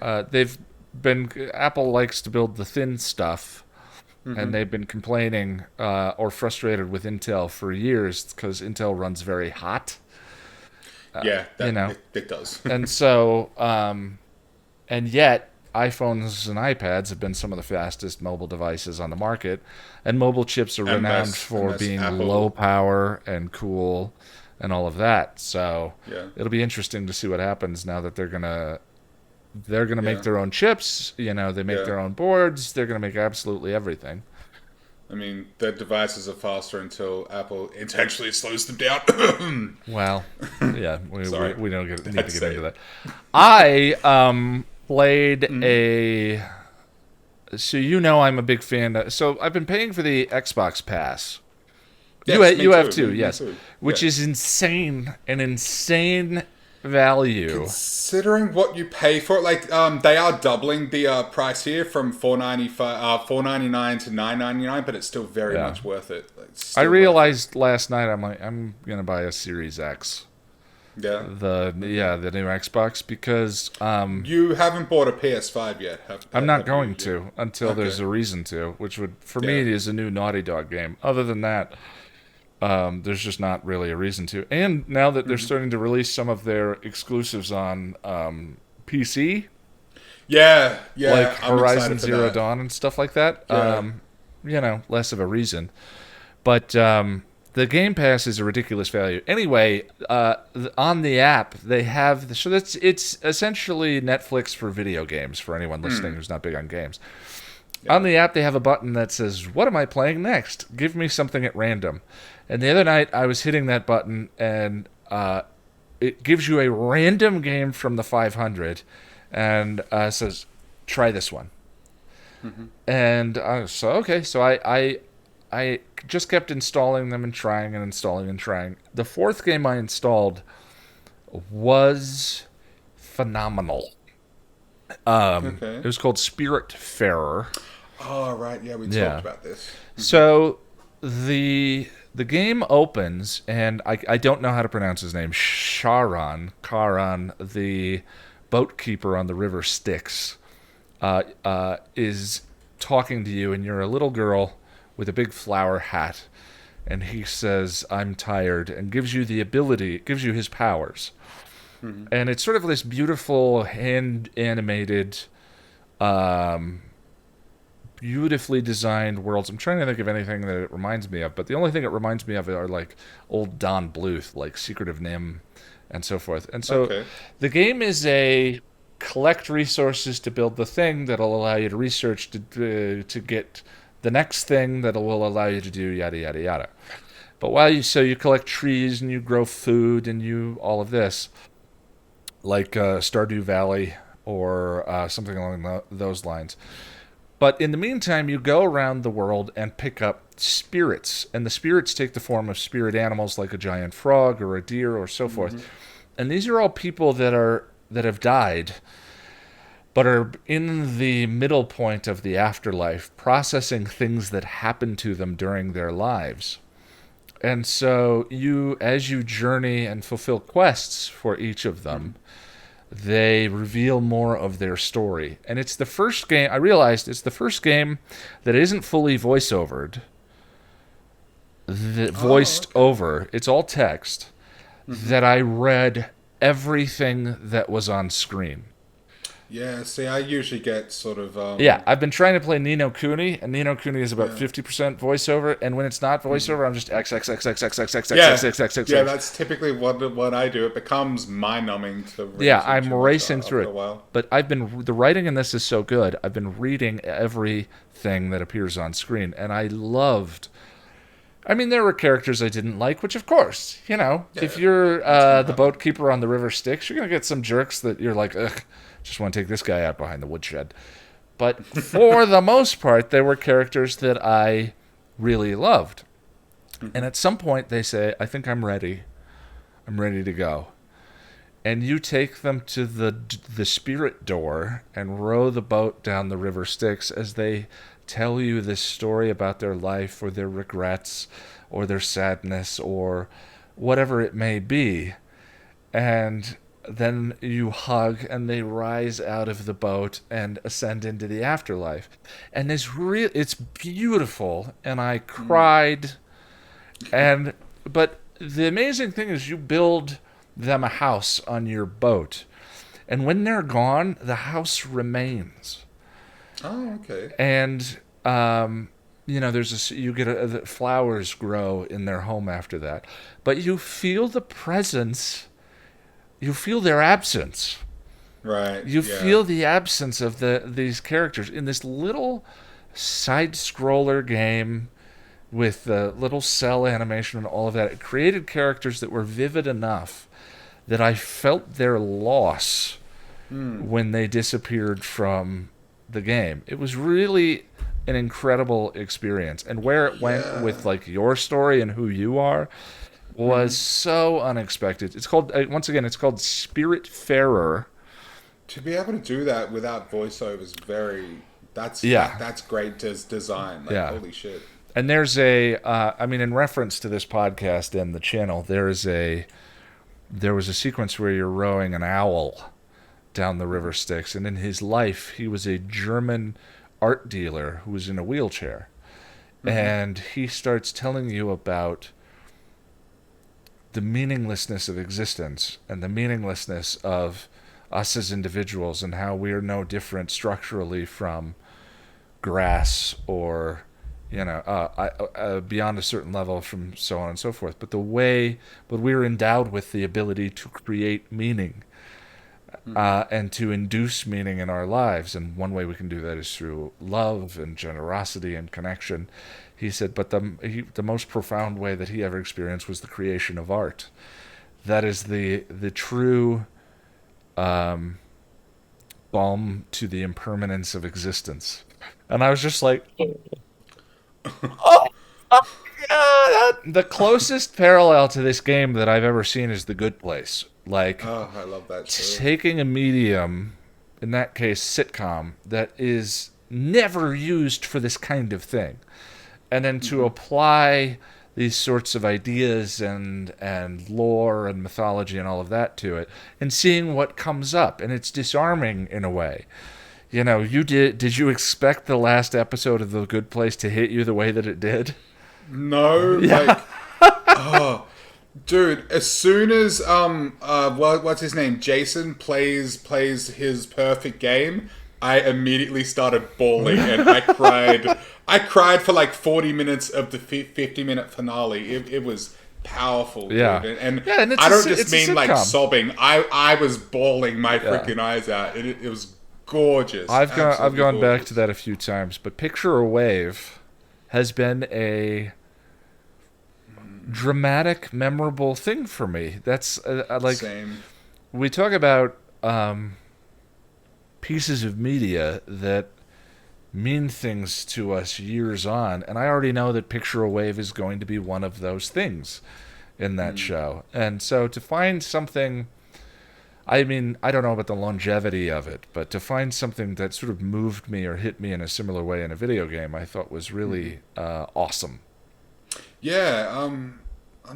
Apple likes to build the thin stuff, and they've been complaining or frustrated with Intel for years because Intel runs very hot. It does. And so, and yet, iPhones and iPads have been some of the fastest mobile devices on the market, and mobile chips are renowned for being low power and cool and all of that. So it'll be interesting to see what happens now that they're gonna make their own chips. You know, they make their own boards. They're gonna make absolutely everything. I mean, their devices are faster until Apple intentionally slows them down. Well, yeah, we don't need to get into that. I played so you know I'm a big fan. So I've been paying for the Xbox Pass. Yes, you have too, me yes, too. Which is insane, an insane value. Considering what you pay for it, like they are doubling the price here from $4.99 to $9.99, but it's still very much worth it. I realized last night I'm gonna buy a Series X. Yeah. The new Xbox, because You haven't bought a PS5 yet, I'm not have going you? to until there's Okay. a reason to, which would for me Yeah. it is a new Naughty Dog game. Other than that, there's just not really a reason to. And now that they're starting to release some of their exclusives on PC, Yeah, like yeah, I'm Horizon excited for Zero that. Dawn and stuff like that, Yeah. less of a reason. But the Game Pass is a ridiculous value. Anyway, on the app they have so it's essentially Netflix for video games for anyone listening who's not big on games. On Yeah. the app they have a button that says, "What am I playing next? Give me something at random." And the other night I was hitting that button and it gives you a random game from the 500 and says, "Try this one." And so I just kept installing them and trying and installing and trying. The fourth game I installed was phenomenal. It Okay. was called Spiritfarer. Oh, right. Yeah, we talked Yeah. about this. So the game opens, and I don't know how to pronounce his name. Charon, the boat keeper on the river Styx, is talking to you, and you're a little girl with a big flower hat, and he says, "I'm tired," and gives you the ability, gives you his powers. And it's sort of this beautiful hand animated, um, beautifully designed worlds. I'm trying to think of anything that it reminds me of, but the only thing it reminds me of are like old Don Bluth, like Secret of Nim, and so forth. And so Okay. the game is a collect resources to build the thing that'll allow you to research to get the next thing that will allow you to do yada yada yada. But you collect trees and you grow food and you all of this, like Stardew Valley or something along those lines. But in the meantime, you go around the world and pick up spirits, and the spirits take the form of spirit animals like a giant frog or a deer or so forth. And these are all people that have died, but are in the middle point of the afterlife, processing things that happened to them during their lives. And so as you journey and fulfill quests for each of them, they reveal more of their story. And it's the first game, I realized it's the first game that isn't fully voiceovered, Oh, voiced okay. over. It's all text, that I read everything that was on screen. Yeah, see, I usually get sort of, Yeah, I've been trying to play Nino Kuni, and Nino Kuni is about yeah. 50% voiceover, and when it's not voiceover, I'm just X X X X X X X X X Yeah. X X X Yeah, X. that's typically what I do. It becomes mind-numbing to Yeah, read I'm too much racing through after a it. while. But the writing in this is so good. I've been reading everything that appears on screen, and I loved. I mean, there were characters I didn't like, which, of course, if Yeah, you're that's gonna the happen. boat keeper on the river Styx, you're gonna get some jerks that you're like, ugh, just want to take this guy out behind the woodshed. But for the most part, there were characters that I really loved. And at some point, they say, "I think I'm ready. I'm ready to go." And you take them to the spirit door and row the boat down the river Styx as they tell you this story about their life or their regrets or their sadness or whatever it may be. And then you hug and they rise out of the boat and ascend into the afterlife. And it's beautiful, and I cried. And but the amazing thing is you build them a house on your boat, and when they're gone the house remains. Oh, okay. And you get the flowers grow in their home after that, but you feel the presence, you feel their absence. Right. You Yeah. feel the absence of these characters in this little side scroller game with the little cell animation and all of that. It created characters that were vivid enough that I felt their loss when they disappeared from the game. It was really an incredible experience. And where it went Yeah. with like your story and who you are was so unexpected. It's called once again, it's called Spiritfarer. To be able to do that without voiceover is very. Yeah. That's great design. Like Yeah. holy shit. And there's in reference to this podcast and the channel, there is there was a sequence where you're rowing an owl down the river Styx, and in his life, he was a German art dealer who was in a wheelchair. And he starts telling you about the meaninglessness of existence and the meaninglessness of us as individuals and how we're no different structurally from grass or beyond a certain level from so on and so forth. But we're endowed with the ability to create meaning and to induce meaning in our lives. And one way we can do that is through love and generosity and connection. He said, but the most profound way that he ever experienced was the creation of art. That is the true balm to the impermanence of existence. And I was just like, oh, the closest parallel to this game that I've ever seen is The Good Place. Like, Oh, I love that show. taking a medium, in that case, sitcom, that is never used for this kind of thing, and then to apply these sorts of ideas and lore and mythology and all of that to it, and seeing what comes up, and it's disarming in a way. You know, did you expect the last episode of The Good Place to hit you the way that it did? No, like, oh, dude. As soon as what's his name? Jason plays his perfect game. I immediately started bawling and I cried. I cried for like 40 minutes of the 50-minute finale. It was powerful, dude. Yeah. And it's I don't it's just a mean like sitcom. sobbing. I was bawling my freaking eyes out. It was gorgeous. I've gone Absolutely back gorgeous. to that a few times, but Picture a Wave has been a dramatic, memorable thing for me. That's like Same. we talk about pieces of media that mean things to us years on, and I already know that Picture a Wave is going to be one of those things in that show. And so to find something, I mean, I don't know about the longevity of it, but to find something that sort of moved me or hit me in a similar way in a video game, I thought was really awesome. Yeah, I'm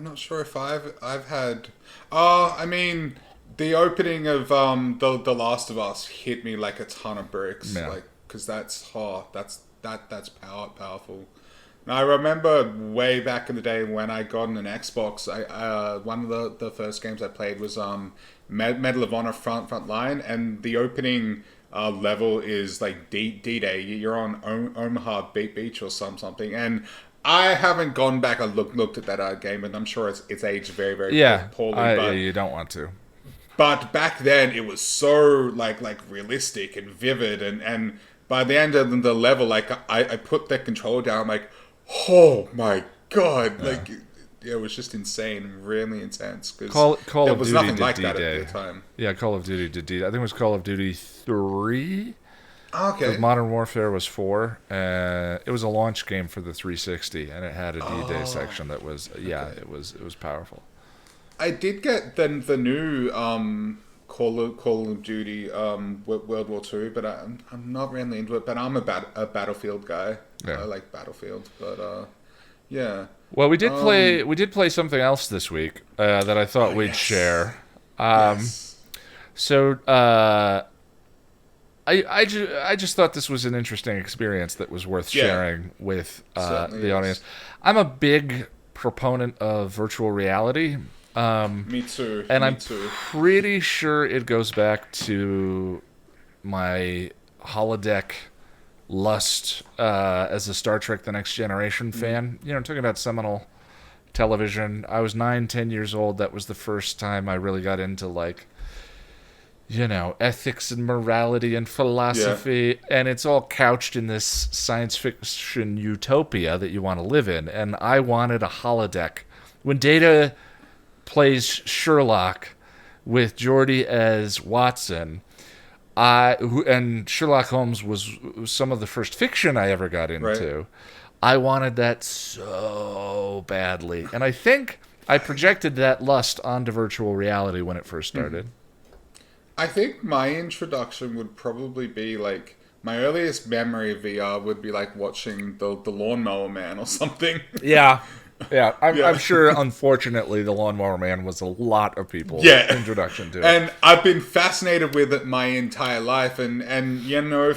not sure if I've had. I mean, the opening of the Last of Us hit me like a ton of bricks, Yeah. like because that's powerful. Now I remember way back in the day when I got an Xbox. One of the first games I played was Medal of Honor Frontline, and the opening level is like D-Day. You're on Omaha Beach or something, and I haven't gone back and looked at that game, and I'm sure it's aged very very poorly. But you don't want to. but back then it was so like realistic and vivid, and by the end of the level, like I put the controller down, I'm like, oh my god, like it was just insane, really intense. Because Call there of was Duty nothing did like that D-Day. at the time. Yeah, Call of Duty did D-Day. I think it was Call of Duty 3. Okay. Modern Warfare was 4. It was a launch game for the 360, and it had a D-Day section that was it was powerful. I did get the new Call of Duty World War II, but I'm not really into it. But I'm a Battlefield guy. Yeah. I like Battlefield, but yeah. Well, we did play something else this week that I thought we'd yes. share. Yes. So I just thought this was an interesting experience that was worth sharing with Certainly the is. audience. I'm a big proponent of virtual reality. Me too. And me I'm too. pretty sure it goes back to my holodeck lust as a Star Trek The Next Generation fan. You know, talking about seminal television. I was 9-10 years old. That was the first time I really got into, like, you know, ethics and morality and philosophy. Yeah. And it's all couched in this science fiction utopia that you want to live in. And I wanted a holodeck. When Data plays Sherlock with Geordi as Watson, and Sherlock Holmes was some of the first fiction I ever got into. Right. I wanted that so badly, and I think I projected that lust onto virtual reality when it first started. I think my introduction would probably be like, my earliest memory of VR would be like watching the Lawnmower Man or something. Yeah. Yeah, Yeah. I'm sure, unfortunately, The Lawnmower Man was a lot of people's Yeah. introduction to it. And I've been fascinated with it my entire life, and you know,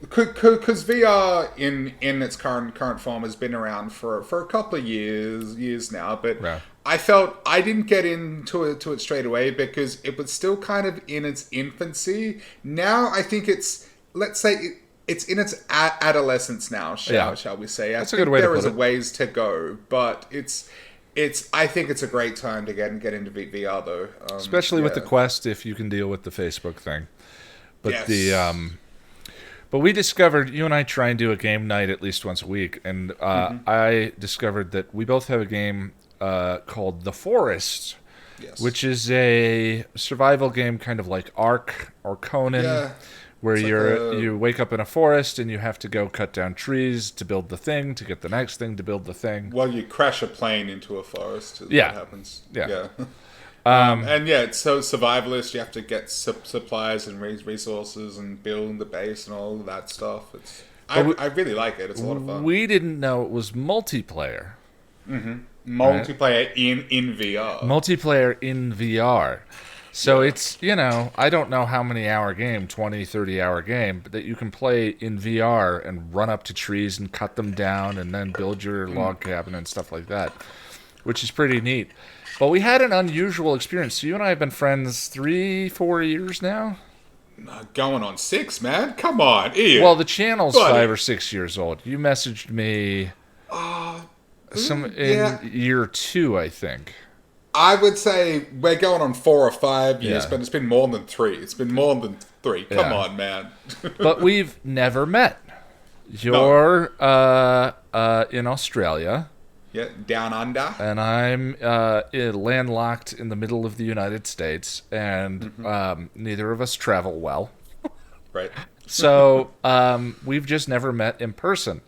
because VR in its current form has been around for a couple of years now, but Yeah. I felt I didn't get into it straight away because it was still kind of in its infancy. Now I think it's, let's say, it's in its adolescence now. Shall we say? That's a good way to there put is it. a ways to go, but it's. I think it's a great time to get into VR though, Especially with the yeah. Quest, if you can deal with the Facebook thing. But Yes. but we discovered, you and I try and do a game night at least once a week, and I discovered that we both have a game called The Forest, Yes. which is a survival game kind of like Ark or Conan, Yeah. where It's like you wake up in a forest and you have to go cut down trees to build the thing, to get the next thing, to build the thing. Well, you crash a plane into a forest. Is Yeah. What happens. Yeah. And yeah, it's so survivalist. You have to get supplies and resources and build the base and all of that stuff. I really like it. It's a lot of fun. We didn't know it was multiplayer. Multiplayer in VR. Multiplayer in VR. So it's, I don't know how many hour game, 20, 30 hour game, but that you can play in VR and run up to trees and cut them down and then build your log cabin and stuff like that, which is pretty neat. But we had an unusual experience. So you and I have been friends 3-4 years now. Going on 6, man. Come on, Ian. Well, the channel's Buddy. 5 or 6 years old. You messaged me in year 2, I think. I would say we're going on 4 or 5 years, Yeah. but it's been more than 3. It's been more than 3. Come Yeah. on, man. But we've never met. You're in Australia. Yeah, down under. And I'm landlocked in the middle of the United States, and neither of us travel well. Right. So we've just never met in person.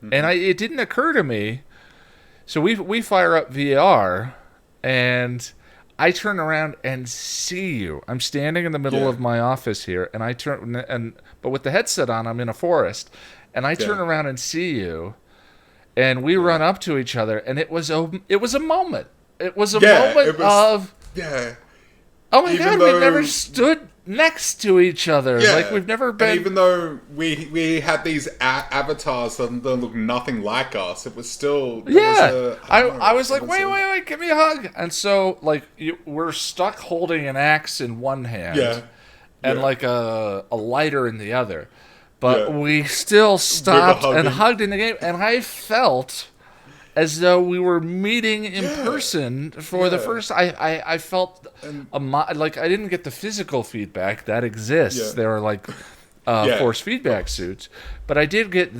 And it didn't occur to me. So we fire up VR, and I turn around and see you. I'm standing in the middle of my office here, and but with the headset on, I'm in a forest, and I turn around and see you. And we run up to each other, and it was a moment. It was a moment of, oh my God, we've never stood next to each other. Yeah. Like, we've never been. And even though we had these avatars that look nothing like us, it was still. I was like, wait, give me a hug. And so, like, we're stuck holding an axe in one hand and, like, a lighter in the other. But we still stopped and hugged in the game, and I felt as though we were meeting in person for the first. I felt like I didn't get the physical feedback that exists. There are like force feedback suits, but I did get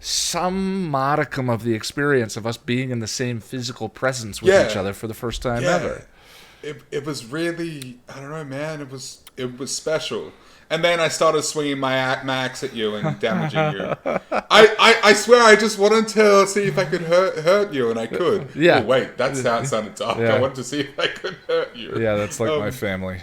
some modicum of the experience of us being in the same physical presence with each other for the first time ever. It was really, I don't know, man. It was special. And then I started swinging my axe at you and damaging you. I swear I just wanted to see if I could hurt you, and I could. Yeah. Oh, wait, that sounded dark. Yeah. I wanted to see if I could hurt you. Yeah, that's like my family.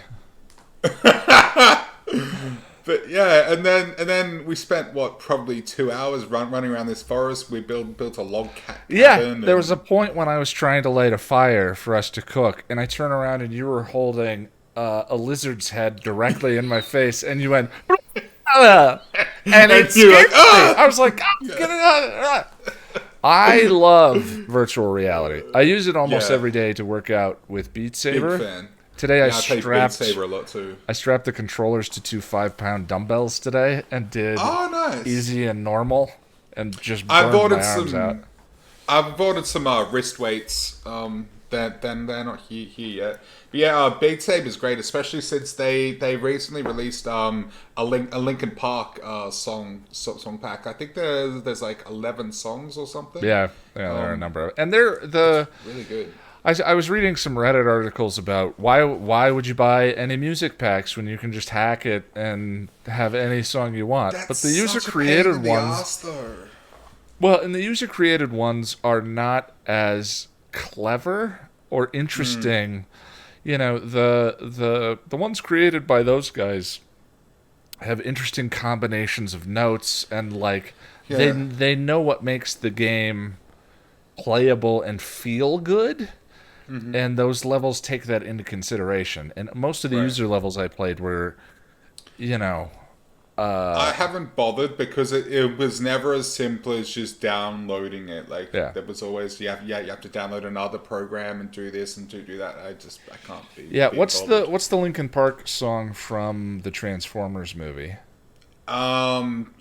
But yeah, and then we spent probably 2 hours running around this forest. We built a log cabin. Yeah, there was a point when I was trying to light a fire for us to cook, and I turned around and you were holding a lizard's head directly in my face, and you went, and it scared me. I was like, get it out. I love virtual reality. I use it almost every day to work out with Beat Saber. Big fan. Today I play Beat Saber a lot too. I strapped the controllers to 2 5-pound dumbbells today and did nice. easy and normal and just burned my arms out. I've ordered some wrist weights. They're not here yet. But yeah, Beat Saber is great, especially since they recently released a Linkin Park song pack. I think there's like 11 songs or something. Yeah, there are a number of, and they're really good. I was reading some Reddit articles about why would you buy any music packs when you can just hack it and have any song you want. But the user created ones. Well, and the user created ones are not as clever or interesting. You know, the ones created by those guys have interesting combinations of notes, and like they know what makes the game playable and feel good. And those levels take that into consideration. And most of the Right. user levels I played were, you know, I haven't bothered because it was never as simple as just downloading it. Like yeah. there was always you have to download another program and do this and do that. I can't be. Yeah, be what's bothered. the Linkin Park song from the Transformers movie?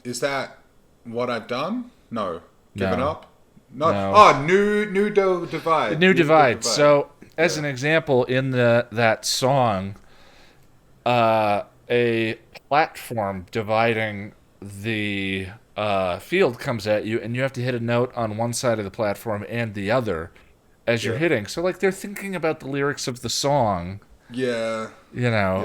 Is that what I've done? No, given No. up. No. No. Oh, new divide. New Divide. Divide. So, as Yeah. an example, in that song, a platform dividing the field comes at you, and you have to hit a note on one side of the platform and the other as you're Yeah. hitting. So, like, they're thinking about the lyrics of the song. Yeah. You know,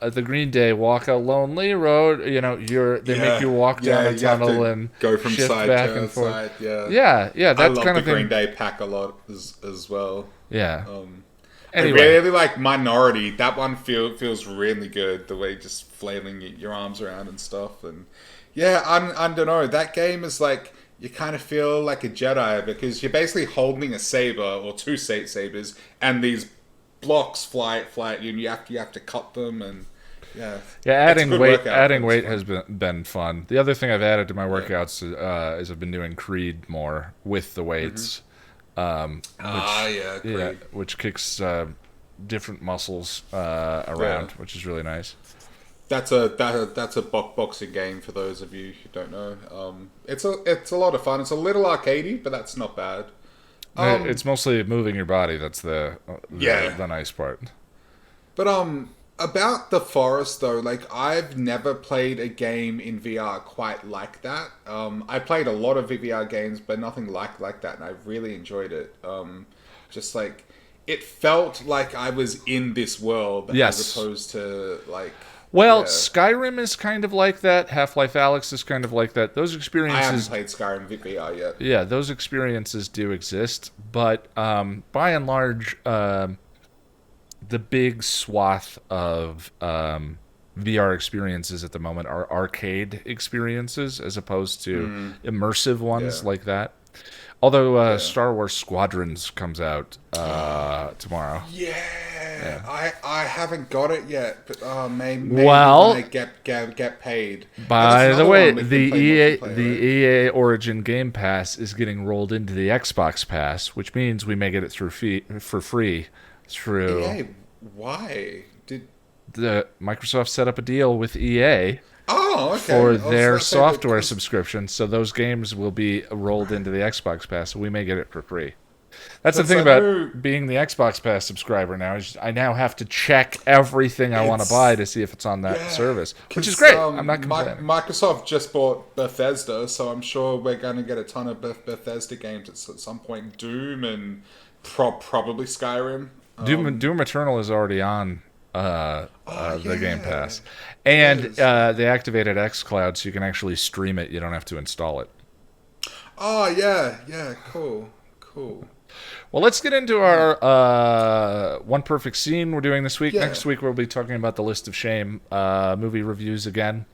Yeah. the Green Day "Walk a Lonely Road." You know, they make you walk down a you have tunnel to and go from shift side back to and forth. side. Yeah. Yeah, I that love kind the of thing. Green Day pack a lot as well. Yeah. I Anyway, really like Minority. That one feels really good. The way just flailing your arms around and stuff. And yeah, I don't know. That game is like you kind of feel like a Jedi because you're basically holding a saber or two sabers, and these blocks fly at you, and you have to cut them. And yeah, yeah, it's a good workout. adding It's weight fun. has been fun. The other thing I've added to my workouts is I've been doing Creed more with the weights. Yeah, great. Which kicks different muscles around, Yeah. which is really nice. That's a boxing game for those of you who don't know. It's a lot of fun. It's a little arcadey, but that's not bad. It's mostly moving your body. That's the nice part. But about the forest though, like I've never played a game in VR quite like that. I played a lot of VR games, but nothing like that, and I really enjoyed it. Just like it felt like I was in this world Yes. as opposed to like. Well, Yeah. Skyrim is kind of like that. Half-Life Alyx is kind of like that. Those I haven't experiences, played Skyrim VR yet. yeah, those experiences do exist. But by and large, the big swath of VR experiences at the moment are arcade experiences as opposed to immersive ones Yeah. like that. Although Yeah. Star Wars Squadrons comes out tomorrow. Yeah, I haven't got it yet, but maybe Well- when I get paid. By That's the another way, one we can play multiplayer, the right? EA Origin Game Pass is getting rolled into the Xbox Pass, which means we may get it for free through EA, why did? the Microsoft set up a deal with EA Oh, okay. for I was their gonna say software that- subscription, so those games will be rolled into the Xbox Pass, so we may get it for free. That's the Because thing I about know- being the Xbox Pass subscriber now. Is I now have to check everything I want to It's- buy to see if it's on that Yeah, service, which is 'cause, great. I'm not complaining. Microsoft just bought Bethesda, so I'm sure we're going to get a ton of Bethesda games at some point. Doom and probably Skyrim. Doom Eternal is already on the Game yeah. Pass, and is. they activated xCloud, so you can actually stream it. You don't have to install it. Oh yeah, cool. Well, let's get into our One Perfect Scene we're doing this week. Yeah. Next week we'll be talking about the List of Shame movie reviews again.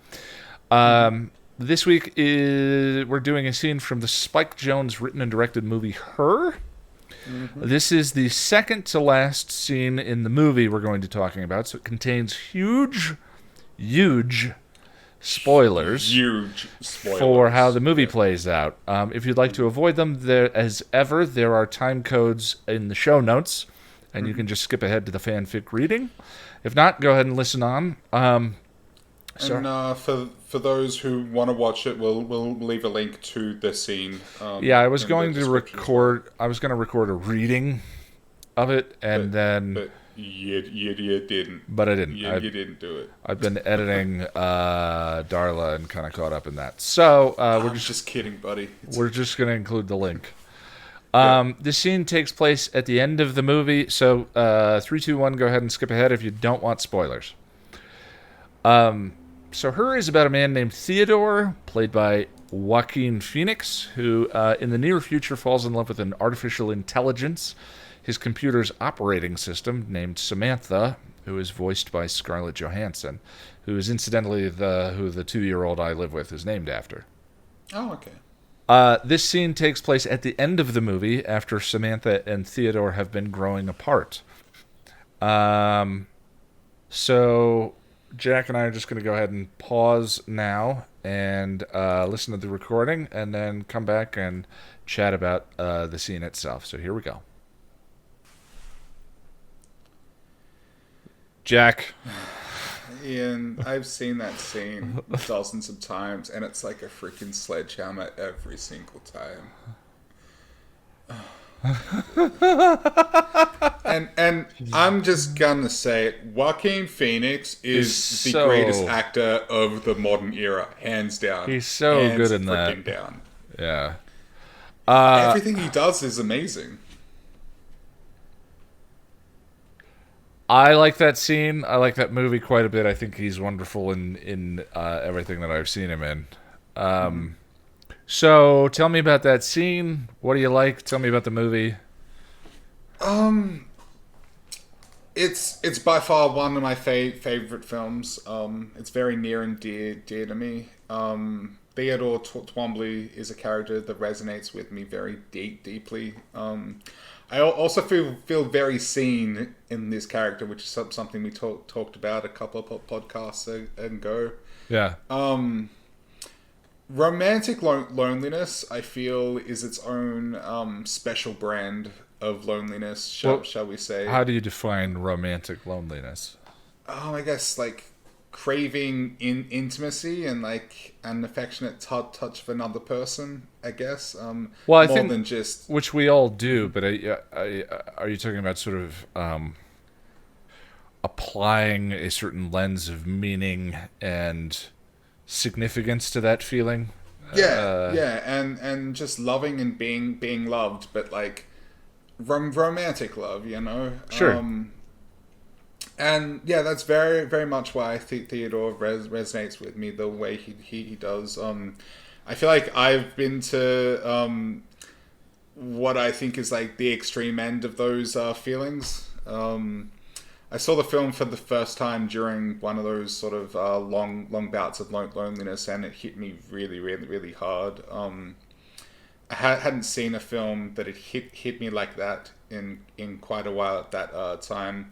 This week we're doing a scene from the Spike Jonze written and directed movie Her. This is the second to last scene in the movie we're going to be talking about, so it contains huge spoilers Huge spoilers. for how the movie plays out. If you'd like to avoid them, there are time codes in the show notes, and you can just skip ahead to the fanfic reading. If not, go ahead and listen on. And for those who want to watch it, we'll leave a link to the scene. Yeah, I was in going the to description. record. I was going to record a reading of it, and then, But you didn't. but I didn't. You didn't do it. I've been editing Darla and kind of caught up in that. So I'm just kidding, buddy. we're just going to include the link. This scene takes place at the end of the movie, so 3, 2, 1, go ahead and skip ahead if you don't want spoilers. So Her is about a man named Theodore, played by Joaquin Phoenix, who in the near future falls in love with an artificial intelligence, his computer's operating system, named Samantha, who is voiced by Scarlett Johansson, who is incidentally who the 2-year-old I live with is named after. Oh, okay. This scene takes place at the end of the movie after Samantha and Theodore have been growing apart. Um, so Jack and I are just going to go ahead and pause now and listen to the recording, and then come back and chat about the scene itself. So here we go. Jack. Ian, I've seen that scene dozens of times, and it's like a freaking sledgehammer every single time. And I'm just gonna say it, Joaquin Phoenix is the greatest actor of the modern era, hands down. He's so good in that. Down. Yeah. Everything he does is amazing. I like that scene. I like that movie quite a bit. I think he's wonderful in everything that I've seen him in. So tell me about that scene. What do you like? Tell me about the movie. It's by far one of my favorite films. It's very near and dear to me. Theodore Twombly is a character that resonates with me very deeply. I also feel very seen in this character, which is something we talked about a couple of podcasts ago. Yeah. Romantic loneliness, I feel, is its own special brand of loneliness, shall we say. How do you define romantic loneliness? I guess, like, craving intimacy and, like, an affectionate touch of another person, I guess. Well, I more think, than just... which we all do, but are you talking about sort of applying a certain lens of meaning and significance to that feeling? Yeah, and just loving and being loved, but, like, romantic love, you know? Sure. And yeah, that's very, very much why I think Theodore resonates with me the way he does. I feel like I've been to what I think is like the extreme end of those feelings. I saw the film for the first time during one of those sort of long bouts of loneliness, and it hit me really, really, really hard. I hadn't seen a film that had hit me like that in quite a while at that time.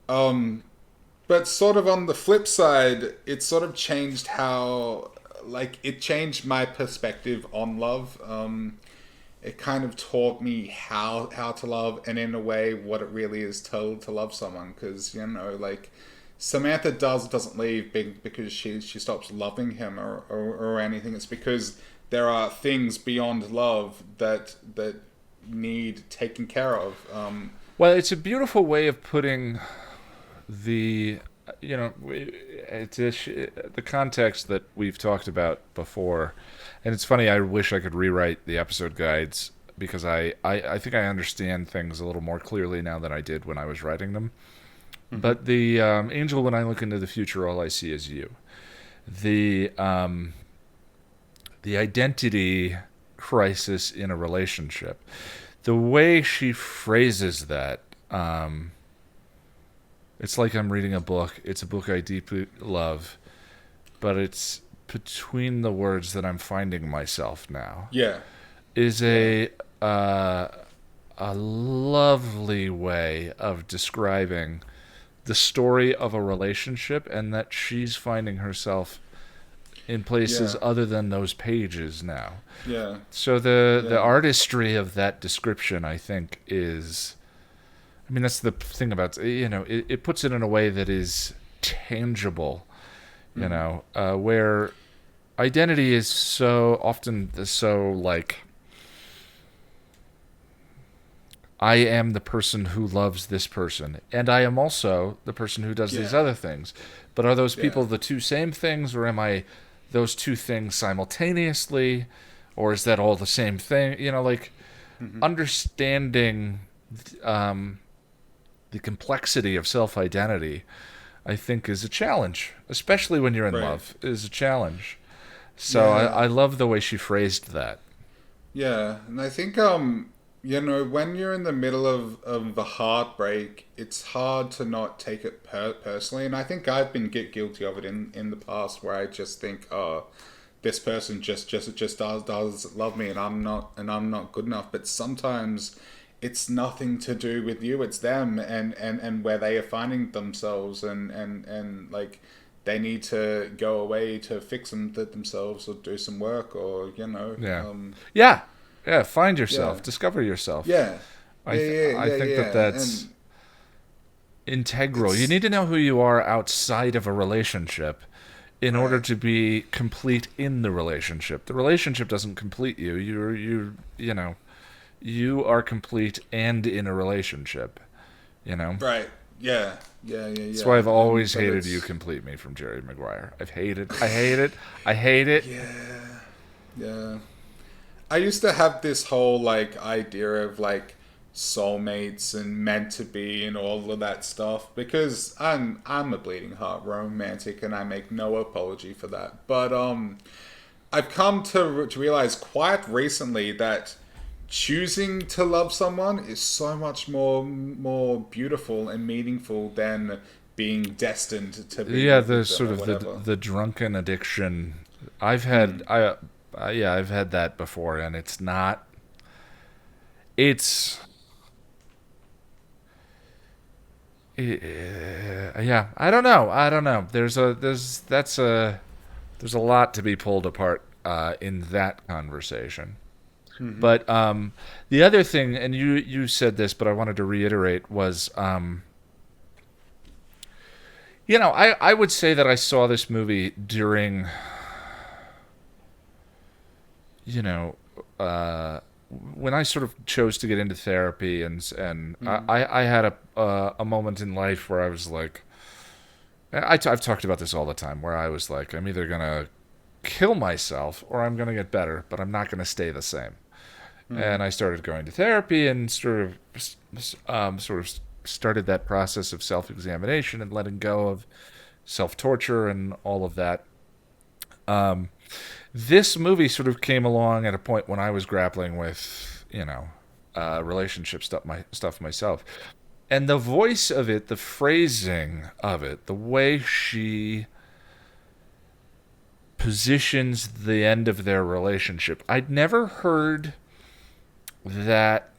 But sort of on the flip side, it sort of changed how, like, it changed my perspective on love. It kind of taught me how to love, and in a way, what it really is to love someone. Because, you know, like, Samantha doesn't leave because she stops loving him or anything. It's because there are things beyond love that need taken care of. Well, it's a beautiful way of putting the the context that we've talked about before. And it's funny, I wish I could rewrite the episode guides, because I think I understand things a little more clearly now than I did when I was writing them. Mm-hmm. But the angel, when I look into the future, all I see is you. The identity crisis in a relationship. The way she phrases that, it's like I'm reading a book. It's a book I deeply love, but it's between the words that I'm finding myself now. Yeah. Is a lovely way of describing the story of a relationship, and that she's finding herself in places other than those pages now. Yeah. So the artistry of that description, I think, is... I mean, that's the thing about, it puts it in a way that is tangible, where identity is so often like, I am the person who loves this person, and I am also the person who does these other things. But are those people the two same things, or am I those two things simultaneously, or is that all the same thing? Understanding the complexity of self-identity, I think, is a challenge, especially when you're in love, is a challenge. So I love the way she phrased that. Yeah, and I think, when you're in the middle of the heartbreak, it's hard to not take it personally. And I think I've been guilty of it in the past, where I just think, oh, this person just does love me, and I'm not good enough. But sometimes it's nothing to do with you, it's them, and where they are finding themselves, and like they need to go away to fix themselves, or do some work, or Yeah. Yeah. Yeah. Find yourself. yeah, Discover yourself. yeah, yeah, yeah, I yeah, think that yeah, that's and integral. You it's need to know who you are outside of a relationship in order right. to be complete in the relationship. The relationship doesn't complete you. You are complete and in a relationship. You know. Right. Yeah. Yeah. Yeah. That's why Yeah. I've always But hated "You it's Complete Me" from Jerry Maguire. I hate it. I hate it. yeah. Yeah. I used to have this whole like idea of like soulmates and meant to be and all of that stuff, because I'm a bleeding heart romantic, and I make no apology for that. But I've come to realize quite recently that choosing to love someone is so much more beautiful and meaningful than being destined to be Yeah, the with them sort or of whatever. the drunken addiction. I've had Mm. yeah, I've had that before, and it's not. It's yeah. I don't know. I don't know. There's a lot to be pulled apart in that conversation. Hmm. But the other thing, and you said this, but I wanted to reiterate, was I would say that I saw this movie during you know, when I sort of chose to get into therapy, and Hmm. I had a moment in life where I was like, I've talked about this all the time, where I was like, I'm either gonna kill myself or I'm gonna get better, but I'm not gonna stay the same. Hmm. And I started going to therapy and sort of started that process of self examination and letting go of self torture and all of that. Um, this movie sort of came along at a point when I was grappling with, relationship stuff myself. And the voice of it, the phrasing of it, the way she positions the end of their relationship, I'd never heard that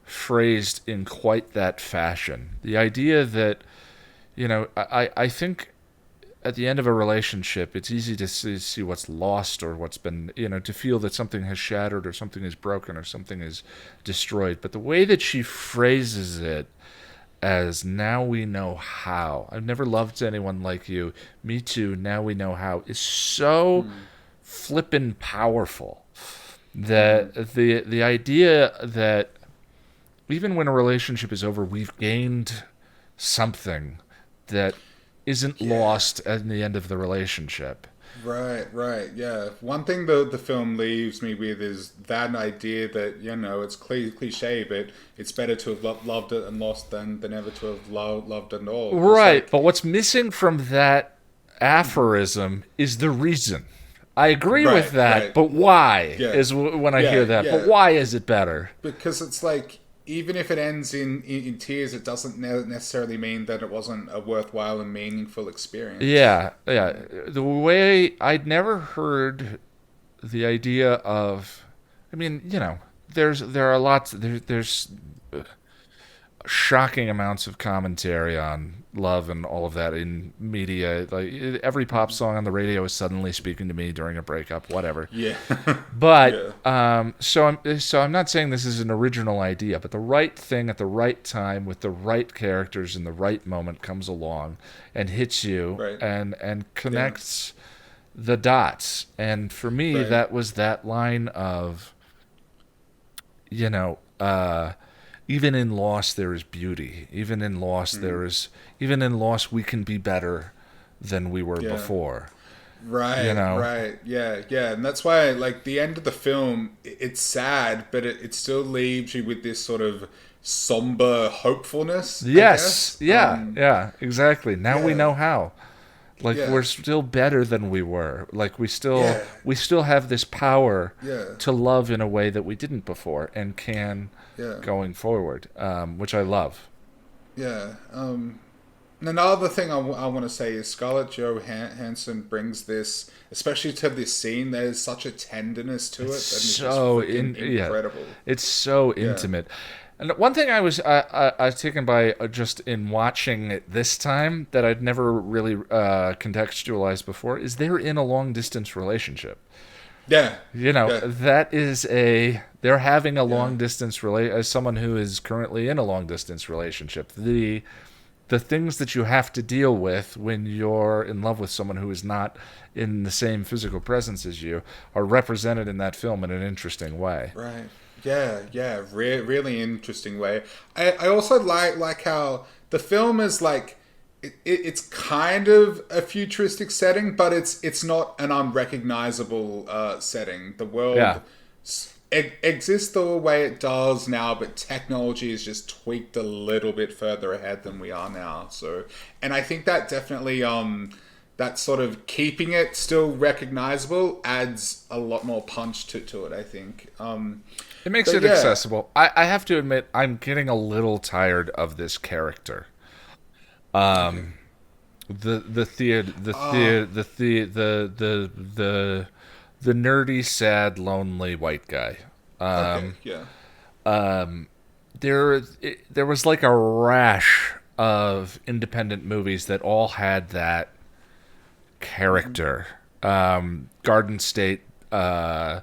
phrased in quite that fashion. The idea that, I think at the end of a relationship, it's easy to see what's lost or what's been, to feel that something has shattered or something is broken or something is destroyed. But the way that she phrases it as "now we know how," I've never loved anyone like you, me too, now we know how, is so Hmm. flippin' powerful. Hmm. That the idea that even when a relationship is over, we've gained something that isn't Yeah. lost at the end of the relationship. Right, right, yeah. One thing the film leaves me with is that idea that, it's cliche, but it's better to have loved it and lost than ever to have loved it at all. Because, Right, like, but what's missing from that mhm. aphorism is the reason. I agree with Right, that, right, but why yeah, is when I hear yeah, that. But yeah. why is it better? Because it's like, even if it ends in tears, it doesn't necessarily mean that it wasn't a worthwhile and meaningful experience. Yeah, yeah. The way I'd never heard the idea of, I mean, there are lots. There's shocking amounts of commentary on love and all of that in media. Like every pop Mhm. song on the radio is suddenly speaking to me during a breakup, whatever. Yeah, But yeah, so I'm not saying this is an original idea, but the right thing at the right time with the right characters in the right moment comes along and hits you right, and yeah, connects the dots. And for me, right. that was that line of, you know, uh, even in loss there is beauty. Mm. Even in loss we can be better than we were Yeah. before. You Right, know. right. Yeah, yeah. And that's why, like, the end of the film, it's sad, but it still leaves you with this sort of somber hopefulness, I Yes. guess. Yeah. Yeah. Exactly. Now we Yeah, know how. Like yeah, we're still better than we were. Like yeah, we still have this power yeah, to love in a way that we didn't before and can yeah, going forward, which I love. yeah. And another thing I want to say is Scarlett Johansson brings this, especially to this scene. There's such a tenderness to it that is just So freaking incredible. it's so Yeah, intimate. And one thing I was taken by just in watching it this time that I'd never really contextualized before is they're in a long distance relationship. yeah, You know, yeah, that is they're having a yeah. long distance as someone who is currently in a long distance relationship. The things that you have to deal with when you're in love with someone who is not in the same physical presence as you are represented in that film in an interesting way. Right. Yeah, yeah. Really interesting way. I also like how the film is like it's kind of a futuristic setting, but it's not an unrecognizable setting. The Yeah. world exists the way it does now, but technology is just tweaked a little bit further ahead than we are now. So, and I think that definitely that sort of keeping it still recognizable adds a lot more punch to it, I think. It makes But it yeah, accessible. I have to admit, I'm getting a little tired of this character. okay. The theater, Ah, the nerdy, sad, lonely white guy. okay, yeah. There was like a rash of independent movies that all had that character. Garden State, Eternal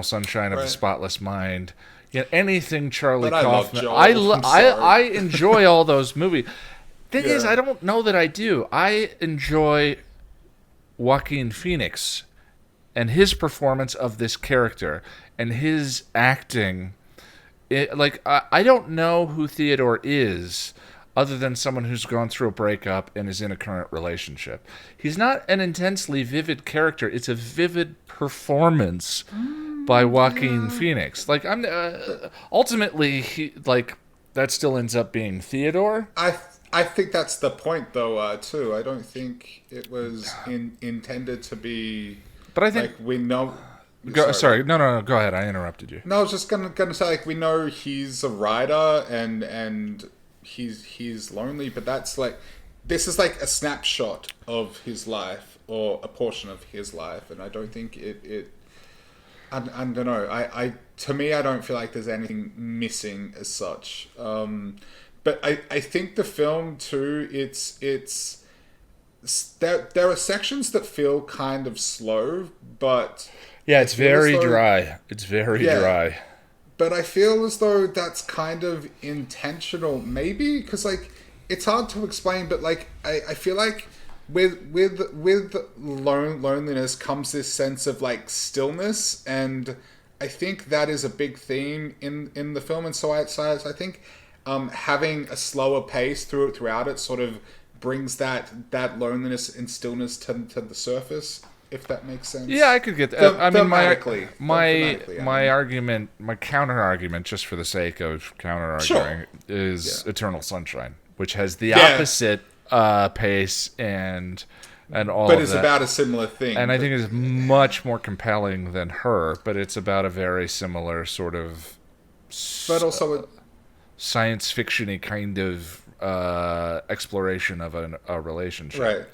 Sunshine of the Right. Spotless Mind. You know, anything Charlie But I love Kaufman. I, Joel. lo- I'm sorry. I enjoy all those movies. Thing is, Yeah. I don't know that I do. I enjoy Joaquin Phoenix and his performance of this character and his acting. I don't know who Theodore is other than someone who's gone through a breakup and is in a current relationship. He's not an intensely vivid character. It's a vivid performance by Joaquin Yeah. Phoenix. Like I'm ultimately he like that still ends up being Theodore. I think that's the point, though. Too. I don't think it was intended to be But I think like we know. Sorry, go sorry, ahead. no, go ahead. I interrupted you. No, I was just gonna say like we know he's a writer and he's lonely, but that's like this is like a snapshot of his life or a portion of his life, and I don't think it I don't know. I to me, I don't feel like there's anything missing as such. But I think the film too. There are sections that feel kind of slow, but Yeah, I it's feel as very though dry. It's very yeah, dry. but I feel as though that's kind of intentional, maybe because like it's hard to explain, but like I feel like with loneliness comes this sense of like stillness, and I think that is a big theme in the film, and so I think having a slower pace throughout it sort of brings that loneliness and stillness to the surface, if that makes Yeah, sense. I could get that. I mean, Thematically, I my mean. argument, my counter argument, just for the sake of counter Sure. arguing, Yeah. is Eternal Sunshine, which has the Yeah, opposite pace and all but of it's that. about a similar thing. And I But think it's much more compelling than her, but it's about a very similar sort of also, science fictiony kind of exploration of a relationship. right.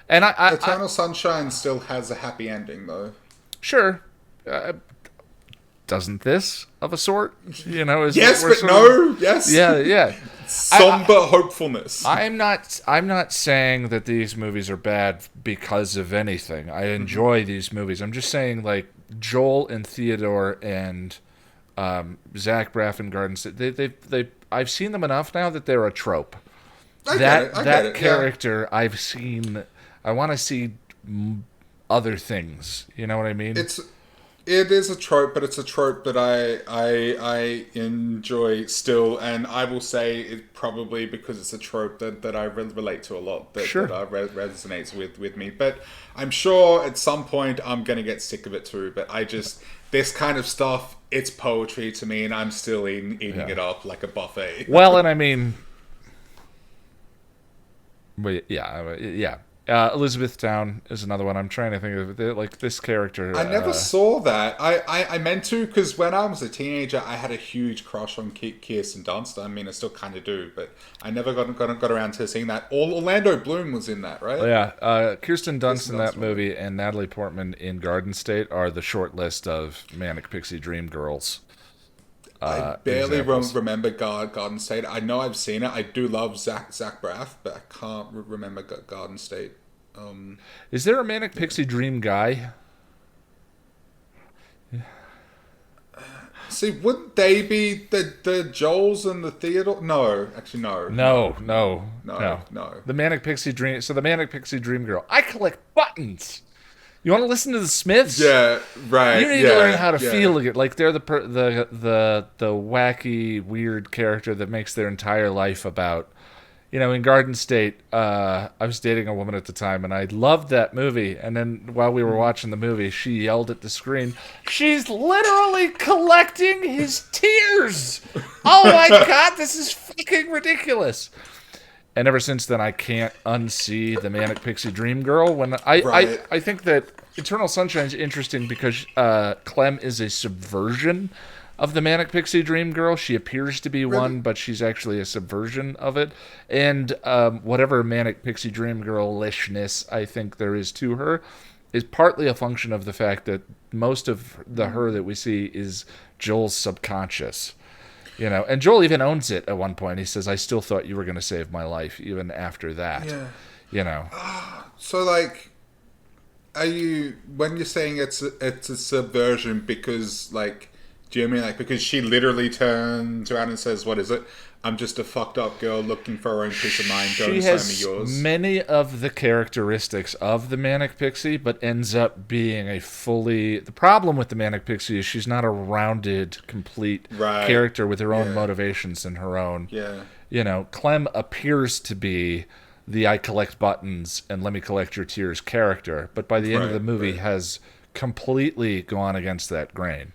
And I Eternal Sunshine still has a happy ending, though. sure. Uh, doesn't this of a sort? You know, is what Yes, we're but sort of. no. Yes. Yeah, yeah. Somber hopefulness. I'm not saying that these movies are bad because of anything. I enjoy these movies. I'm just saying like Joel and Theodore and Zach Braff and Garden State. They I've seen them enough now that they're a trope. I get it. I get That it. Yeah. character I've seen. I want to see other things. You know what I mean? It is a trope, but it's a trope that I enjoy still, and I will say it probably because it's a trope that I relate to a lot, Sure. that resonates with me. But I'm sure at some point I'm gonna get sick of it too. But I just this kind of stuff, it's poetry to me, and I'm still eating Yeah. it up like a buffet. Well, and I mean, yeah, yeah. Elizabethtown is another one. I'm trying to think of it. Like this character. I never saw that. I meant to, because when I was a teenager, I had a huge crush on Kirsten Dunst. I mean, I still kind of do, but I never got around to seeing that. Orlando Bloom was in that, right? Yeah, Kirsten Dunst in that Dunst, movie and Natalie Portman in Garden State are the short list of Manic Pixie Dream Girls. I barely examples. remember Garden State. I know I've seen it. I do love Zach Braff, but I can't remember Garden State. Is there a Manic Pixie Dream guy? See, wouldn't they be the Joels and the Theodore? No, actually, no. No. The Manic Pixie Dream. So the Manic Pixie Dream Girl. I collect buttons. You want to listen to the Smiths? Yeah, right. You need to learn how to feel it. Like they're the wacky, weird character that makes their entire life about. You know, in Garden State, I was dating a woman at the time, and I loved that movie. And then while we were watching the movie, she yelled at the screen, "She's literally collecting his tears! Oh my God, this is fucking ridiculous!" And ever since then, I can't unsee the Manic Pixie Dream Girl. When I think that Eternal Sunshine is interesting because Clem is a subversion of the Manic Pixie Dream Girl. She appears to be one, but she's actually a subversion of it. And whatever Manic Pixie Dream Girl-ishness I think there is to her is partly a function of the fact that most of the her that we see is Joel's subconscious. You know, and Joel even owns it at one point. He says, "I still thought you were going to save my life, even after that." Yeah. You know. So, like, are you, when you're saying it's a subversion because, like, do you mean like because she literally turns around and says, "What is it? I'm just a fucked up girl looking for her own peace of mind. Don't assign me yours." Many of the characteristics of the Manic Pixie, but ends up being a fully. The problem with the Manic Pixie is she's not a rounded, complete character with her own motivations and her own. Yeah. You know, Clem appears to be the "I collect buttons and let me collect your tears" character, but by the end of the movie has completely gone against that grain.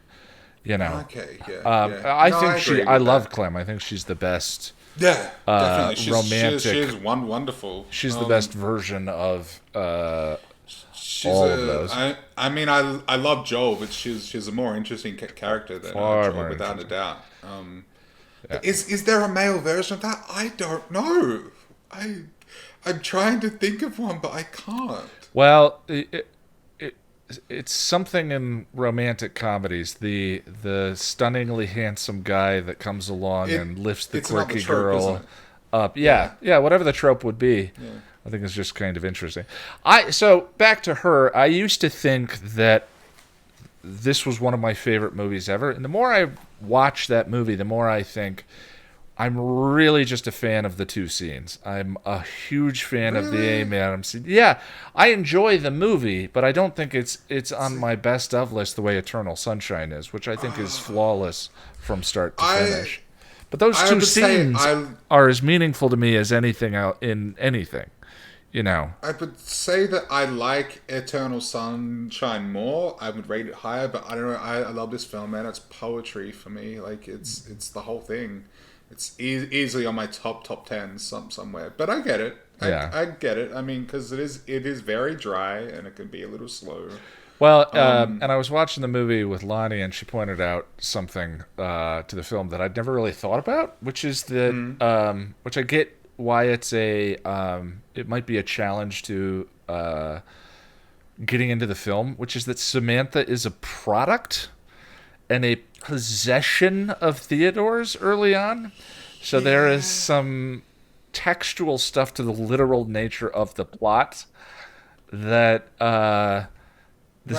You know, okay, I love Clem. I think she's the best. Yeah, definitely. She's romantic. She's wonderful. She's the best version of she's all of those. I mean, I love Joel, but she's a more interesting character than Joel, without a doubt. Is there a male version of that? I don't know. I'm trying to think of one, but I can't. Well, it's something in romantic comedies. The stunningly handsome guy that comes along and lifts the quirky girl up. Yeah, whatever the trope would be. Yeah. I think it's just kind of interesting. So back to her. I used to think that this was one of my favorite movies ever, and the more I watch that movie, the more I think I'm really just a fan of the two scenes. I'm a huge fan of the Amy Adams scene. Yeah, I enjoy the movie, but I don't think it's on my best of list the way Eternal Sunshine is, which I think is flawless from start to finish. But those two scenes are as meaningful to me as anything in anything. You know, I would say that I like Eternal Sunshine more. I would rate it higher, but I don't know. I love this film, man. It's poetry for me. Like it's the whole thing. It's easily on my top 10 somewhere, but I get it. I get it. I mean, because it is very dry and it can be a little slow. Well, and I was watching the movie with Lonnie, and she pointed out something to the film that I'd never really thought about, which is that which I get why it's it might be a challenge to getting into the film, which is that Samantha is a product and a possession of Theodore's early on. So there is some textual stuff to the literal nature of the plot that the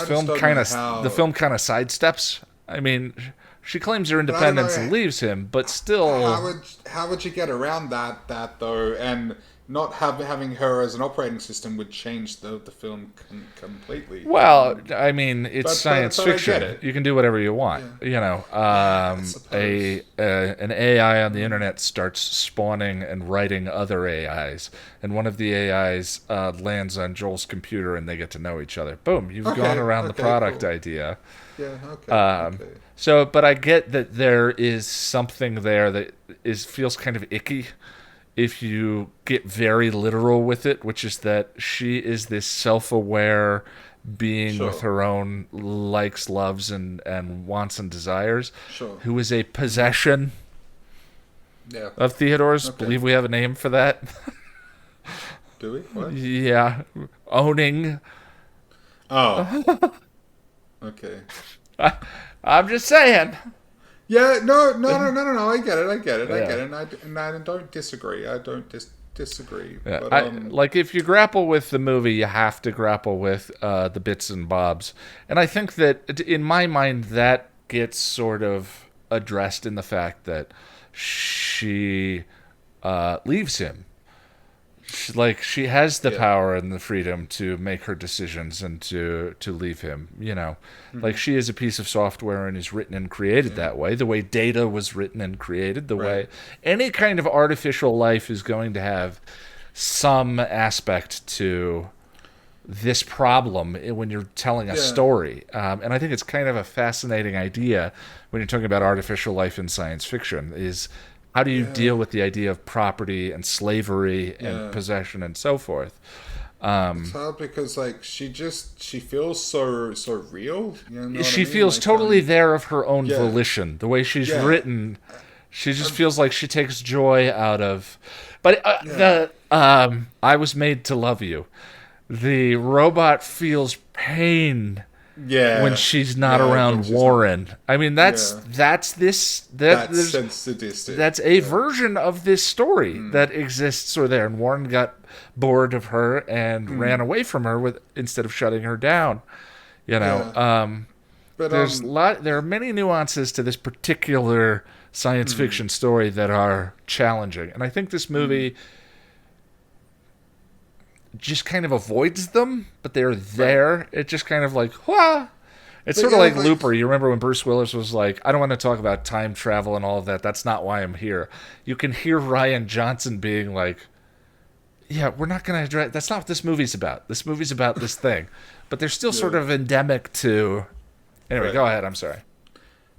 film kind of sidesteps. I mean, she claims her independence and leaves him, but still, how would you get around that though? And not having her as an operating system would change the film completely. Well, I mean, it's science fiction. You can do whatever you want. Yeah. You know, an AI on the internet starts spawning and writing other AIs, and one of the AIs lands on Joel's computer, and they get to know each other. Boom! You've gone around the product idea. Yeah. Okay. So, but I get that there is something there that feels kind of icky. if you get very literal with it, which is that she is this self-aware being with Sure. her own likes, loves, and wants and desires, Sure. who is a possession Yeah. of Theodore's. Okay. Believe we have a name for that. Do we? What? Yeah, owning. Oh. Okay. I'm just saying. Yeah. No. No. No. No. No. No. I get it. I get it. I Yeah. get it. And I don't disagree. I don't disagree. Yeah, But like if you grapple with the movie, you have to grapple with the bits and bobs, and I think that in my mind that gets sort of addressed in the fact that she leaves him. She has the Yeah. power and the freedom to make her decisions and to leave him. Like she is a piece of software and is written and created that way. The way data was written and created. The way Right. any kind of artificial life is going to have some aspect to this problem when you're telling a Yeah. story. And I think it's kind of a fascinating idea when you're talking about artificial life in science fiction is how do you deal with the idea of property and slavery and Yeah. possession and so forth? it's hard because like she feels so real. You know what She I mean? feels Like, totally there of her own yeah. volition. The way she's Yeah. written, she just feels like she takes joy out of. But Yeah. I was made to love you. The robot feels pain Yeah. when she's not Yeah, around when she's Warren. I mean, that's Yeah. that's this That's there's- sadistic. that's a version of this story that exists or there. And Warren got bored of her and ran away from her with instead of shutting her down. Yeah. But There are many nuances to this particular science fiction story that are challenging, and I think this movie just kind of avoids them, but they're there. It just kind of like, wah. It's But sort of yeah, like like- Looper. You remember when Bruce Willis was like, I don't want to talk about time travel and all of that. That's not why I'm here. You can hear Ryan Johnson being like, yeah, we're not going to address. That's not what this movie's about. This movie's about this thing. But they're still sort of endemic to. Anyway, Right. go ahead. I'm sorry.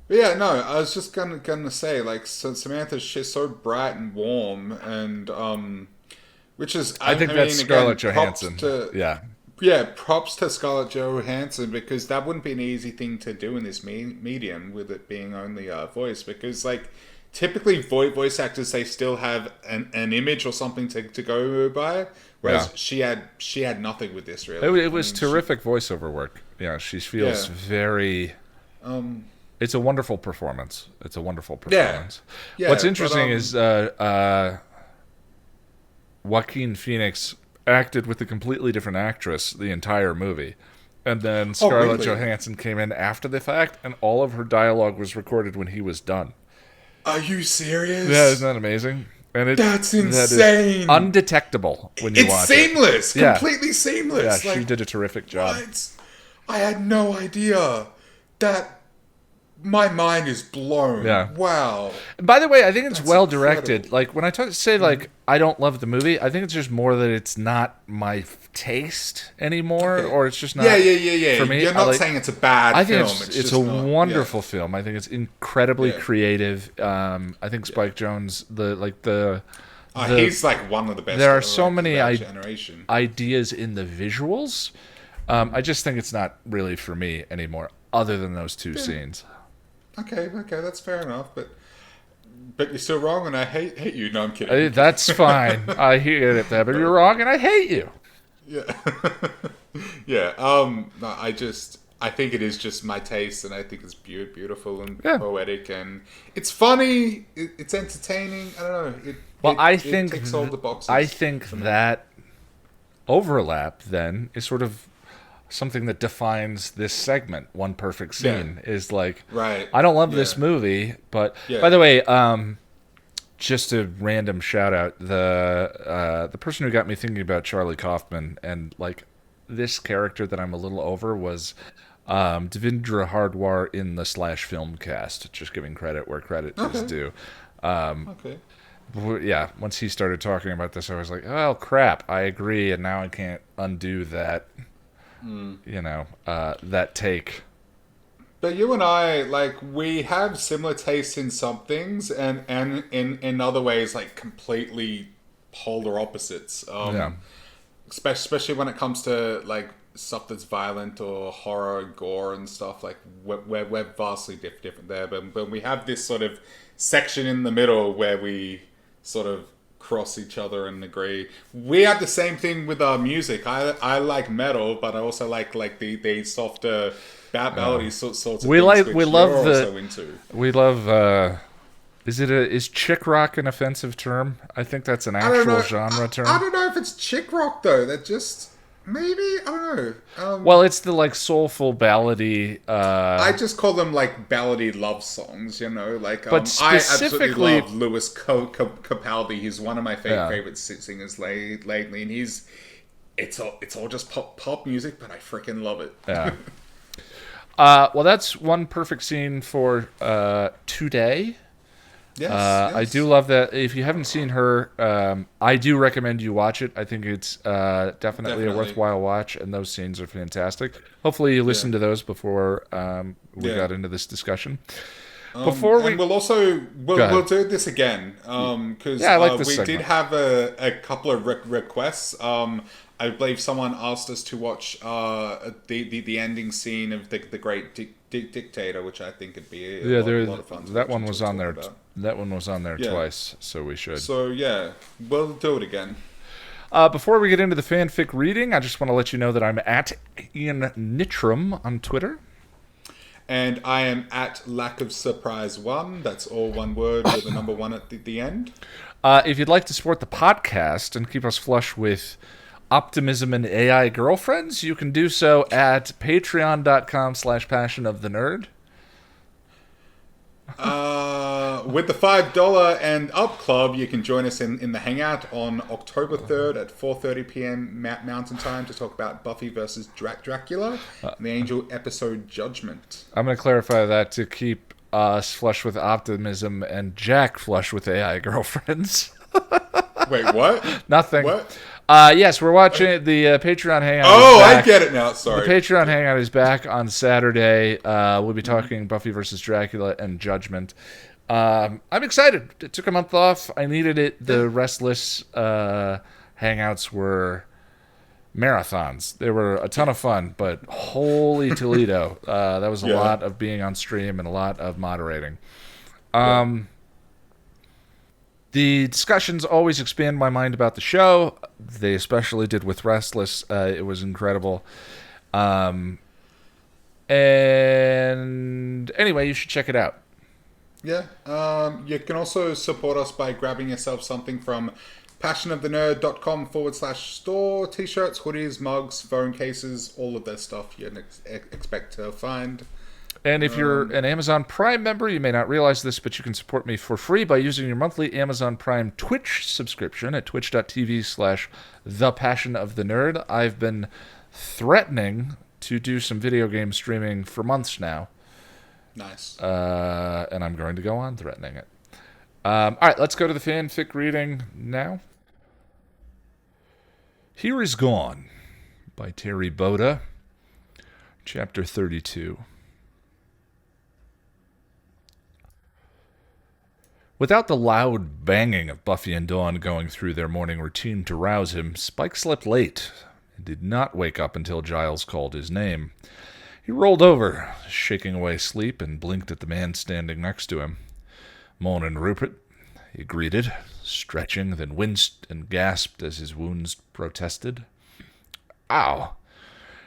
But yeah, no, I was just gonna say like Samantha's she's so bright and warm and which is I think that's mean, Scarlett again, Johansson. props Yeah. yeah, props to Scarlett Johansson because that wouldn't be an easy thing to do in this medium with it being only voice because like typically voice actors they still have an image or something to go by whereas she had nothing with this really. It was terrific voiceover work. Yeah, she feels very. It's a wonderful performance. It's a wonderful performance. Yeah, What's but, interesting is Joaquin Phoenix acted with a completely different actress the entire movie. And then Scarlett really? Johansson came in after the fact, and all of her dialogue was recorded when he was done. Are you serious? Yeah, isn't that amazing? And That's that is insane. undetectable when you It's watch seamless, Yeah. completely it. seamless. Yeah, she like, did a terrific job. what? I had no idea. That my mind is blown. Yeah. Wow. By the way, I think it's That's well directed. incredible. Like when I say like I don't love the movie, I think it's just more that it's not my taste anymore, or it's just not. Yeah. For me, You're not like, saying it's a bad I think film. it's just a not- wonderful film. I think it's incredibly Yeah. creative. I think Spike Jonze, he's like one of the best. there are so directors many of our generation. ideas in the visuals. I just think it's not really for me anymore, other than those two scenes. Okay, that's fair enough. But you're still wrong, and I hate you. No, I'm kidding. That's fine. I hear it, but you're wrong, and I hate you. Yeah. Yeah. No, I think it is just my taste, and I think it's beautiful and poetic, and it's funny. It's entertaining. I don't know. I it think ticks all the boxes. I think that overlap then is sort of something that defines this segment. One perfect scene is like, right. I don't love this movie, but by the way, just a random shout out, the person who got me thinking about Charlie Kaufman and like this character that I'm a little over was Devindra Hardwar in the Slash film cast, just giving credit where credit is due. Okay. Yeah, once he started talking about this, I was like, oh crap, I agree, and now I can't undo that that take. But you and I, like, we have similar tastes in some things, and in other ways, like, completely polar opposites. Yeah. Especially when it comes to like stuff that's violent or horror, gore, and stuff. Like we're vastly different there, but we have this sort of section in the middle where we sort of cross each other and agree. We have the same thing with our music. I like metal, but I also like the softer ballady sorts of We things, like which we you're love also the into. we love. Is chick rock an offensive term? I think that's an I don't actual know. genre I term. don't know if it's chick rock though. That just maybe I don't know. Well, it's the like soulful ballady. I just call them like ballady love songs, you know. Like But I absolutely specifically, love Lewis Capaldi. He's one of my yeah, favorite singers lately, and it's all just pop music, but I freaking love it. yeah. Well, that's one perfect scene for today. Yes, I do yes, love that. If you haven't seen her, I do recommend you watch it. I think it's definitely a definitely. worthwhile watch, and those scenes are fantastic. Hopefully, you Yeah, listened to those before we yeah. got into this discussion. Before And we we'll also go we'll ahead, do this again because yeah, I like this we did segment. have a couple of requests. I believe someone asked us to watch the ending scene of the Great Dictator, which I think would be Yeah, a there. lot of fun to That watch one and was on talk there. about. That one was on there Yeah. twice, so we should. So yeah, we'll do it again. Before we get into the fanfic reading, I just want to let you know that I'm at Ian Nitram on Twitter. And I am at Lack of Surprise One. That's all one word with a number one at the end. If you'd like to support the podcast and keep us flush with optimism and AI girlfriends, you can do so at patreon.com/passion of the nerd. With the $5 and up club, you can join us in the hangout on October 3rd at 4:30 p.m. Mountain Time to talk about Buffy versus Dracula and the Angel episode Judgment. I'm going to clarify that to keep us flush with optimism and Jack flush with AI girlfriends. Wait, what? Nothing. What? Yes, we're watching the Patreon hangout. Oh, is I back. get it now. The Sorry. Patreon hangout is back on Saturday. We'll be talking Buffy versus Dracula and Judgment. I'm excited. It took a month off. I needed it. The Restless hangouts were marathons. They were a ton of fun, but holy Toledo. That was a Yeah. lot of being on stream and a lot of moderating. Yeah. The discussions always expand my mind about the show. They especially did with Restless. It was incredible. And anyway, you should check it out. Yeah. You can also support us by grabbing yourself something from passionofthenerd.com/store. T-shirts, hoodies, mugs, phone cases, all of that stuff you'd expect to find. And if you're an Amazon Prime member, you may not realize this, but you can support me for free by using your monthly Amazon Prime Twitch subscription at twitch.tv/thepassionofthenerd. I've been threatening to do some video game streaming for months now. Nice. And I'm going to go on threatening it. All right, let's go to the fanfic reading now. Here is Gone by Terri Botta, Chapter 32. Without the loud banging of Buffy and Dawn going through their morning routine to rouse him, Spike slept late and did not wake up until Giles called his name. He rolled over, shaking away sleep, and blinked at the man standing next to him. "Mornin', Rupert," he greeted, stretching, then winced and gasped as his wounds protested. "Ow!"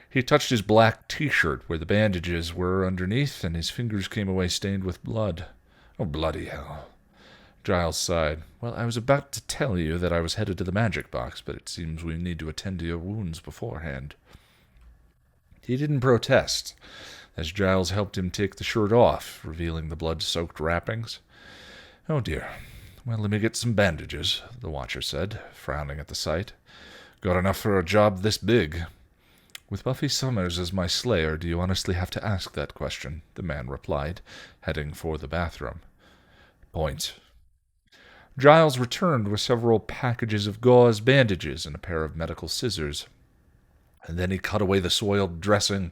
He touched his black t-shirt where the bandages were underneath, and his fingers came away stained with blood. "Oh, bloody hell." Giles sighed. "Well, I was about to tell you that I was headed to the magic box, but it seems we need to attend to your wounds beforehand." He didn't protest, as Giles helped him take the shirt off, revealing the blood-soaked wrappings. "Oh, dear. Well, let me get some bandages," the Watcher said, frowning at the sight. "Got enough for a job this big." "With Buffy Summers as my slayer, do you honestly have to ask that question?" the man replied, heading for the bathroom. "Point." Giles returned with several packages of gauze bandages and a pair of medical scissors. And then he cut away the soiled dressing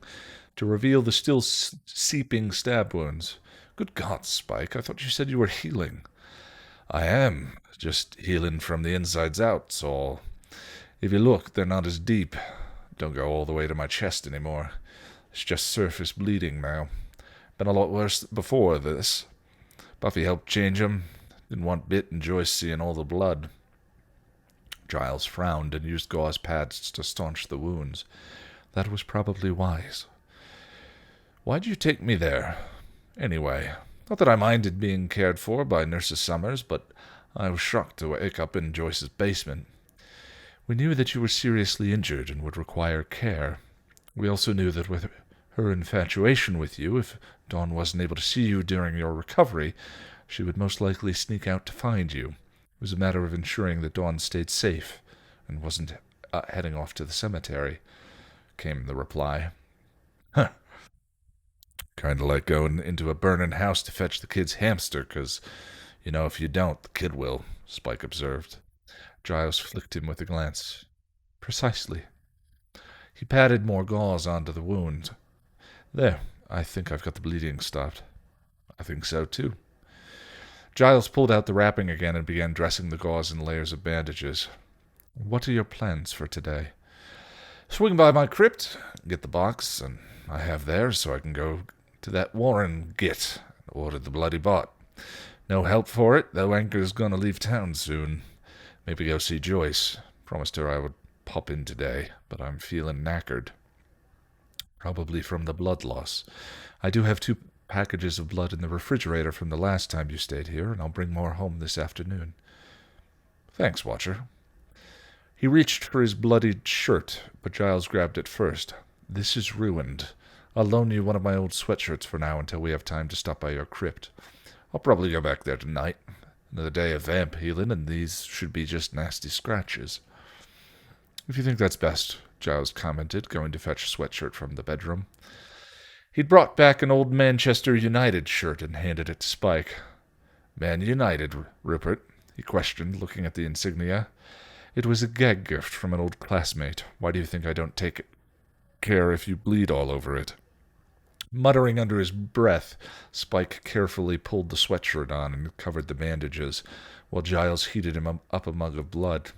to reveal the still seeping stab wounds. "Good God, Spike, I thought you said you were healing." I am. Just healing from the insides out, so if you look, they're not as deep. Don't go all the way to my chest anymore. It's just surface bleeding now. Been a lot worse before this. Buffy helped change 'em. Didn't want Bit and Joyce seeing all the blood. Giles frowned and used gauze pads to staunch the wounds. That was probably wise. Why'd you take me there? Anyway, not that I minded being cared for by Nurses Summers, but I was shocked to wake up in Joyce's basement. We knew that you were seriously injured and would require care. We also knew that with her infatuation with you, if Dawn wasn't able to see you during your recovery, she would most likely sneak out to find you. It was a matter of ensuring that Dawn stayed safe and wasn't heading off to the cemetery, came the reply. Huh. Kinda like going into a burning house to fetch the kid's hamster, 'cause, if you don't, the kid will, Spike observed. Giles flicked him with a glance. Precisely. He patted more gauze onto the wound. There, I think I've got the bleeding stopped. I think so, too. Giles pulled out the wrapping again and began dressing the gauze in layers of bandages. What are your plans for today? Swing by my crypt, get the box, and I have theirs so I can go to that Warren git and order the bloody bot. No help for it, though Anchor's gonna leave town soon. Maybe go see Joyce. Promised her I would pop in today, but I'm feeling knackered. Probably from the blood loss. I do have 2 packages of blood in the refrigerator from the last time you stayed here, and I'll bring more home this afternoon. Thanks, Watcher. He reached for his bloodied shirt, but Giles grabbed it first. This is ruined. I'll loan you one of my old sweatshirts for now until we have time to stop by your crypt. I'll probably go back there tonight. Another day of vamp healing, and these should be just nasty scratches. If you think that's best, Giles commented, going to fetch a sweatshirt from the bedroom. He'd brought back an old Manchester United shirt and handed it to Spike. Man United, Rupert? He questioned, looking at the insignia. It was a gag gift from an old classmate. Why do you think I don't take care if you bleed all over it? Muttering under his breath, Spike carefully pulled the sweatshirt on and covered the bandages, while Giles heated him up a mug of blood.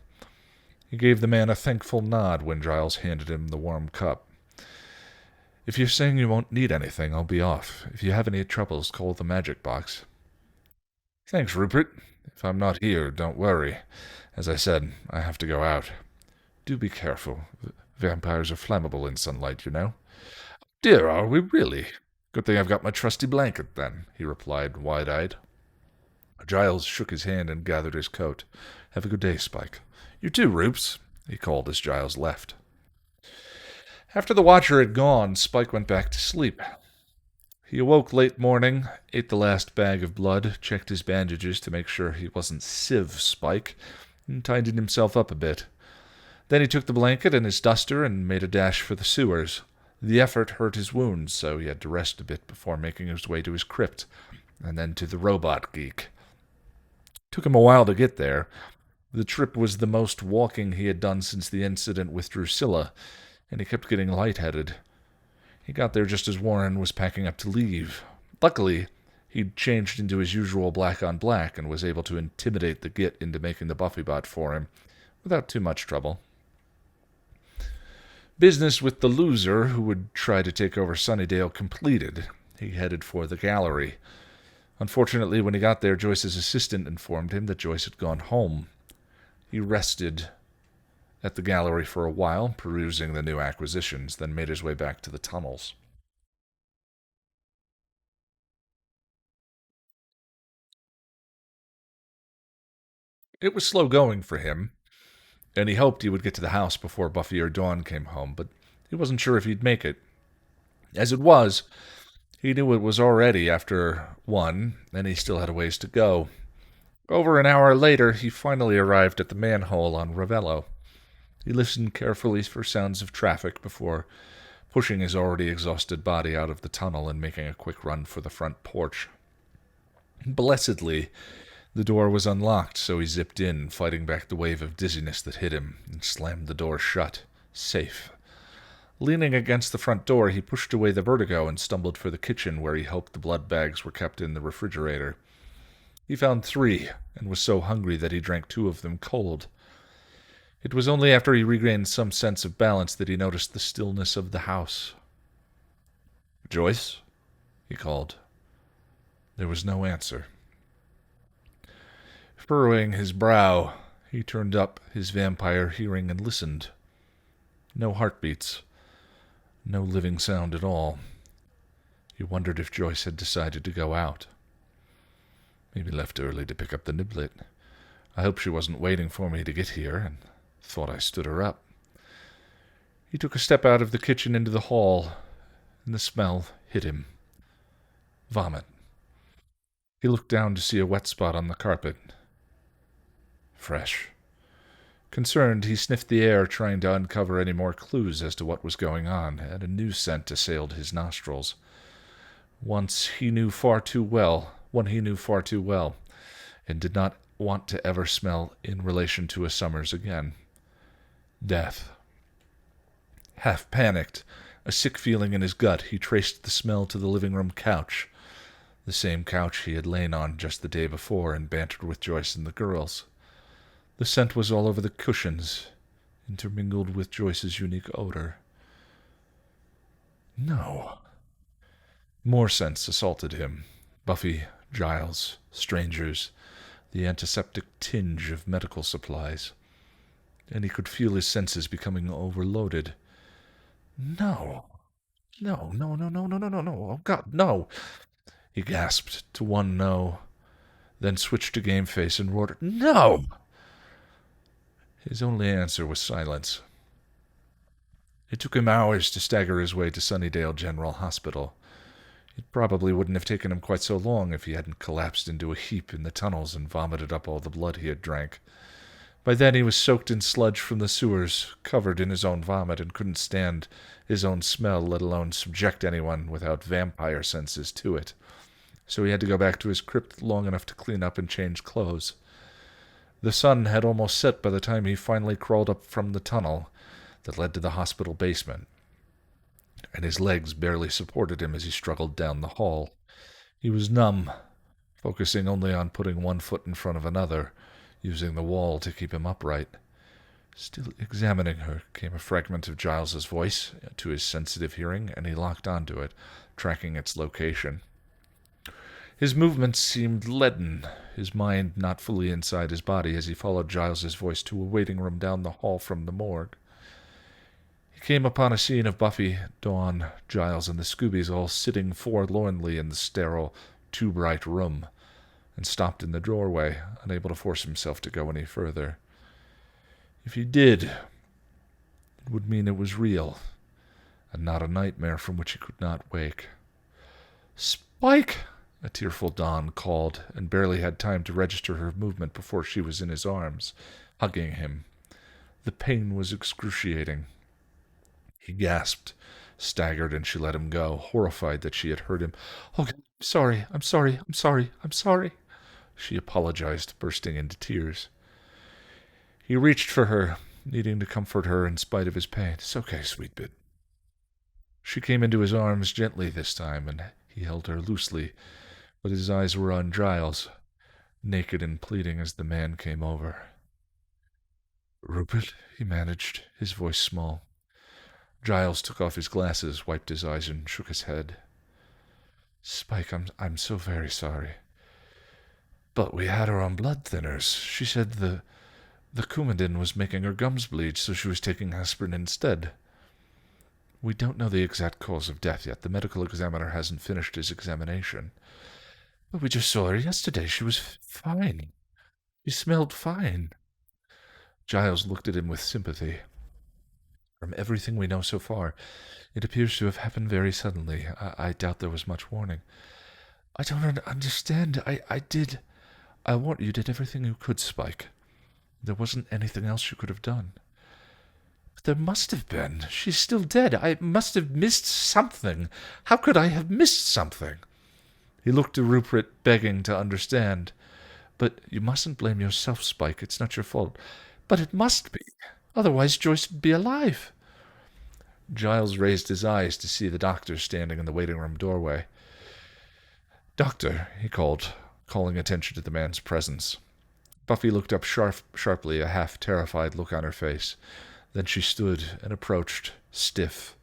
He gave the man a thankful nod when Giles handed him the warm cup. If you're saying you won't need anything, I'll be off. If you have any troubles, call the magic box. Thanks, Rupert. If I'm not here, don't worry. As I said, I have to go out. Do be careful. Vampires are flammable in sunlight, you know. Dear, are we really? Good thing I've got my trusty blanket, then, he replied, wide-eyed. Giles shook his hand and gathered his coat. Have a good day, Spike. You too, Roops, he called as Giles left. After the Watcher had gone, Spike went back to sleep. He awoke late morning, ate the last bag of blood, checked his bandages to make sure he wasn't Civ Spike, and tidied himself up a bit. Then he took the blanket and his duster and made a dash for the sewers. The effort hurt his wounds, so he had to rest a bit before making his way to his crypt, and then to the Robot Geek. Took him a while to get there. The trip was the most walking he had done since the incident with Drusilla, and he kept getting lightheaded. He got there just as Warren was packing up to leave. Luckily, he'd changed into his usual black-on-black and was able to intimidate the Git into making the Buffybot for him, without too much trouble. Business with the loser who would try to take over Sunnydale completed. He headed for the gallery. Unfortunately, when he got there, Joyce's assistant informed him that Joyce had gone home. He rested at the gallery for a while, perusing the new acquisitions, then made his way back to the tunnels. It was slow going for him, and he hoped he would get to the house before Buffy or Dawn came home, but he wasn't sure if he'd make it. As it was, he knew it was already after 1, and he still had a ways to go. Over an hour later, he finally arrived at the manhole on Ravello. He listened carefully for sounds of traffic before pushing his already exhausted body out of the tunnel and making a quick run for the front porch. Blessedly, the door was unlocked, so he zipped in, fighting back the wave of dizziness that hit him, and slammed the door shut. Safe. Leaning against the front door, he pushed away the vertigo and stumbled for the kitchen, where he hoped the blood bags were kept in the refrigerator. He found 3, and was so hungry that he drank 2 of them cold. It was only after he regained some sense of balance that he noticed the stillness of the house. "Joyce?" he called. There was no answer. Furrowing his brow, he turned up his vampire hearing and listened. No heartbeats. No living sound at all. He wondered if Joyce had decided to go out. Maybe left early to pick up the niblet. I hope she wasn't waiting for me to get here and thought I stood her up. He took a step out of the kitchen into the hall, and the smell hit him. Vomit. He looked down to see a wet spot on the carpet. Fresh. Concerned, he sniffed the air, trying to uncover any more clues as to what was going on, and a new scent assailed his nostrils. One he knew far too well, and did not want to ever smell in relation to a summer's again. Death. Half panicked, a sick feeling in his gut, he traced the smell to the living room couch, the same couch he had lain on just the day before and bantered with Joyce and the girls. The scent was all over the cushions, intermingled with Joyce's unique odor. No. More scents assaulted him. Buffy, Giles, strangers, the antiseptic tinge of medical supplies. And he could feel his senses becoming overloaded. No. No, no, no, no, no, no, no, no. Oh, God, no. He gasped to one no, then switched to game face and roared, "No!" His only answer was silence. It took him hours to stagger his way to Sunnydale General Hospital. It probably wouldn't have taken him quite so long if he hadn't collapsed into a heap in the tunnels and vomited up all the blood he had drank. By then he was soaked in sludge from the sewers, covered in his own vomit, and couldn't stand his own smell, let alone subject anyone without vampire senses to it. So he had to go back to his crypt long enough to clean up and change clothes. The sun had almost set by the time he finally crawled up from the tunnel that led to the hospital basement, and his legs barely supported him as he struggled down the hall. He was numb, focusing only on putting one foot in front of another, using the wall to keep him upright. Still examining her came a fragment of Giles's voice to his sensitive hearing, and he locked onto it, tracking its location. His movements seemed leaden, his mind not fully inside his body as he followed Giles's voice to a waiting room down the hall from the morgue. He came upon a scene of Buffy, Dawn, Giles, and the Scoobies all sitting forlornly in the sterile, too-bright room, and stopped in the doorway, unable to force himself to go any further. If he did, it would mean it was real, and not a nightmare from which he could not wake. "Spike!" a tearful Dawn called, and barely had time to register her movement before she was in his arms, hugging him. The pain was excruciating. He gasped, staggered, and she let him go, horrified that she had hurt him. "Oh, God, I'm sorry. She apologized, bursting into tears. He reached for her, needing to comfort her in spite of his pain. "It's okay, sweet bit." She came into his arms gently this time, and he held her loosely, but his eyes were on Giles, naked and pleading as the man came over. "Rupert," he managed, his voice small. Giles took off his glasses, wiped his eyes, and shook his head. "Spike, I'm so very sorry. But we had her on blood thinners. She said the Coumadin was making her gums bleed, so she was taking aspirin instead. We don't know the exact cause of death yet. The medical examiner hasn't finished his examination. But we just saw her yesterday. She was fine. She smelled fine." Giles looked at him with sympathy. "From everything we know so far, it appears to have happened very suddenly. I doubt there was much warning." "I don't understand. I want you did everything you could, Spike. There wasn't anything else you could have done." "But there must have been. She's still dead. I must have missed something. How could I have missed something?" He looked to Rupert, begging to understand. "But you mustn't blame yourself, Spike. It's not your fault." "But it must be. Otherwise Joyce would be alive." Giles raised his eyes to see the doctor standing in the waiting room doorway. "Doctor," he called, calling attention to the man's presence. Buffy looked up sharply, a half-terrified look on her face. Then she stood and approached, stiff.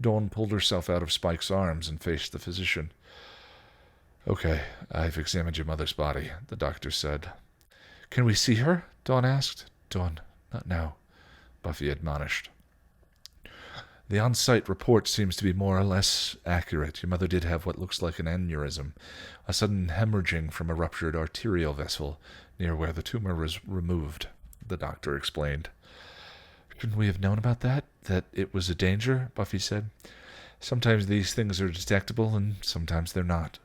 Dawn pulled herself out of Spike's arms and faced the physician. "Okay, I've examined your mother's body," the doctor said. "Can we see her?" Dawn asked. "Dawn, not now," Buffy admonished. "The on-site report seems to be more or less accurate. Your mother did have what looks like an aneurysm, a sudden hemorrhaging from a ruptured arterial vessel near where the tumor was removed," the doctor explained. "Shouldn't we have known about that? That it was a danger?" Buffy said. "Sometimes these things are detectable, and sometimes they're not.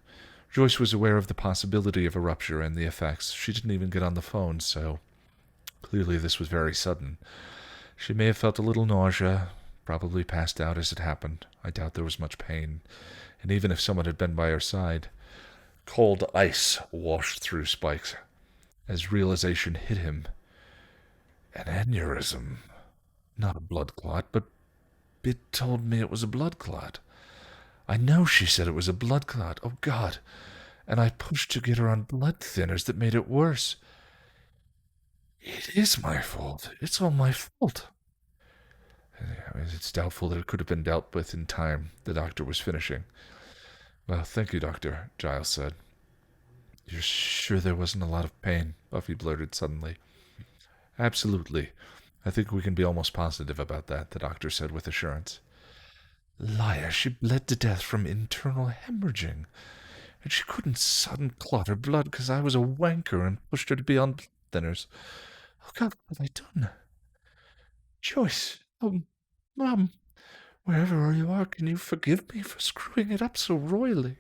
Joyce was aware of the possibility of a rupture and the effects. She didn't even get on the phone, so clearly this was very sudden. She may have felt a little nausea, probably passed out as it happened. I doubt there was much pain, and even if someone had been by her side..." Cold ice washed through Spike as realization hit him. An aneurysm. Not a blood clot, but Bit told me it was a blood clot. I know she said it was a blood clot. Oh, God. And I pushed to get her on blood thinners that made it worse. It is my fault. It's all my fault. It's doubtful that it could have been dealt with in time, the doctor was finishing. "Well, thank you, Doctor," Giles said. "You're sure there wasn't a lot of pain?" Buffy blurted suddenly. "Absolutely. I think we can be almost positive about that," the doctor said with assurance. "Liar, she bled to death from internal hemorrhaging. And she couldn't sudden clot her blood because I was a wanker and pushed her to be on blood thinners. Oh, God, what have I done? Joyce, Mom, wherever you are, can you forgive me for screwing it up so royally?"